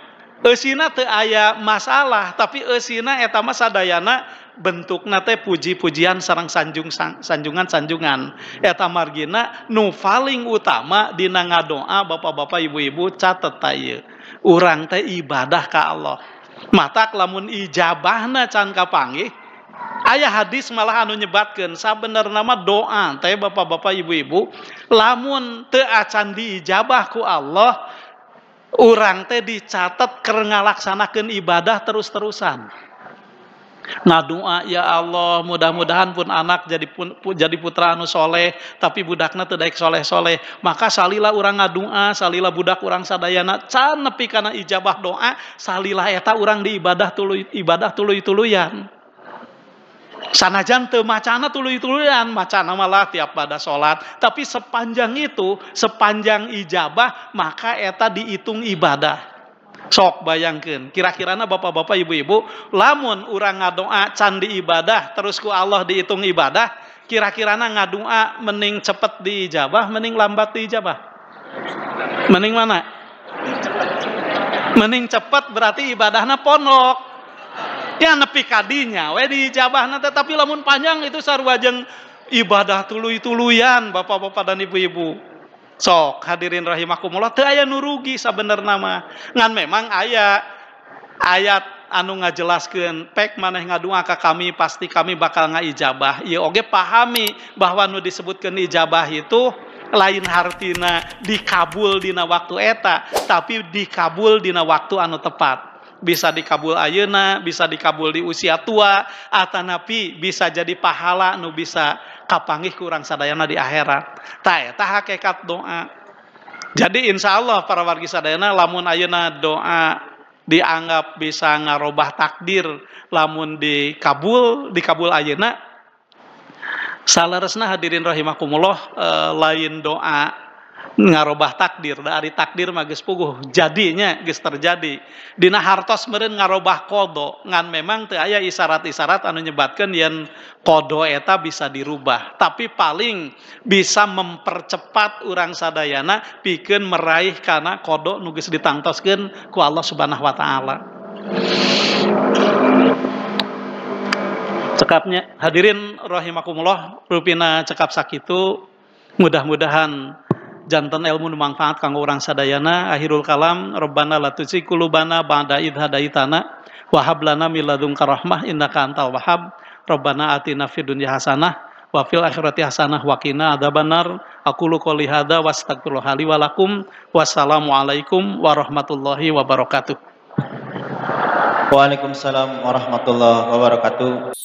Eusina teu aya masalah, tapi eusina eta mah sadayana bentukna teh puji-pujian sareng sanjungan-sanjungan. Eta margina nu paling utama dina ngadoa bapak-bapak ibu-ibu catet ieu. Urang teh ibadah ka Allah. Matak lamun ijabahna can kapanggih, aya hadis malah anu nyebatkeun sabenerna mah doa teh bapak-bapak ibu-ibu lamun teu acan diijabah ku Allah, urang teh dicatet keur ngalaksanakeun ibadah terus-terusan. Ngadoa ya Allah mudah-mudahan pun anak jadi putra anu soleh tapi budakna teu daek soleh-soleh, maka salila urang ngadoa, salila budak urang sadayana can nepi kana ijabah doa, salila eta urang diibadah tuluy-tuluyan. Sanajan teu macana tuluy-tuluyan, macana malah tiap pada salat, tapi sepanjang itu, sepanjang ijabah maka eta dihitung ibadah. Sok bayangkeun, kira-kirana bapak-bapak ibu-ibu, lamun urang ngadoa can diibadah terus ku Allah dihitung ibadah, kira-kirana ngadoa mending cepet diijabah, mending lambat diijabah? Mending mana? Mending cepet berarti ibadahna pondok. Ya nepi kadinya we diijabahna, tapi lamun panjang itu sarua jeung ibadah tuluy-tuluyan bapak-bapak dan ibu-ibu. Sok hadirin rahimakumullah, teu aya nu rugi sabenerna mah. Ngan memang aya ayat anu ngajelaskeun pek maneh ngadoa ka kami pasti kami bakal ngaijabah. Ieu oge pahami bahwa nu disebutkeun ijabah itu lain hartina dikabul dina waktu eta, tapi dikabul dina waktu anu tepat. Bisa dikabul ayeuna, bisa dikabul di usia tua, atanapi bisa jadi pahala nu bisa kapanggih kurang sadayana di akhirat. Tah eta hakikat doa. Jadi insya Allah para wargi sadayana lamun ayeuna doa dianggap bisa ngarobah takdir, lamun dikabul ayeuna, salaresna hadirin rahimakumullah, lain doa ngarobah takdir, dari takdir mah geus puguh jadinya geus terjadi. Dina hartos meureun ngarobah kodo, ngan memang teu aya isyarat-isyarat anu nyebatkeun yen kodo eta bisa dirubah, tapi paling bisa mempercepat urang sadayana pikeun meraih kana kodo nu geus ditangtoskeun ku Allah Subhanahu wa taala. Cekapnya hadirin rahimakumullah, rupina cekap sakitu, mudah-mudahan janten ilmu nu manfaat kanggo urang sadayana. Akhirul kalam, Rabbana la tuzigh qulubana ba'da idh hadaitana wa hab lana min ladunka rahmah innaka antal wahhab. Rabbana atina fid dunya hasanah wa fil akhirati hasanah wa qina adzabannar. Aqulu qouli hadza wa astaghfirullaha li wa lakum. Wassalamu alaikum warahmatullahi wabarakatuh. Waalaikumsalam warahmatullahi wabarakatuh.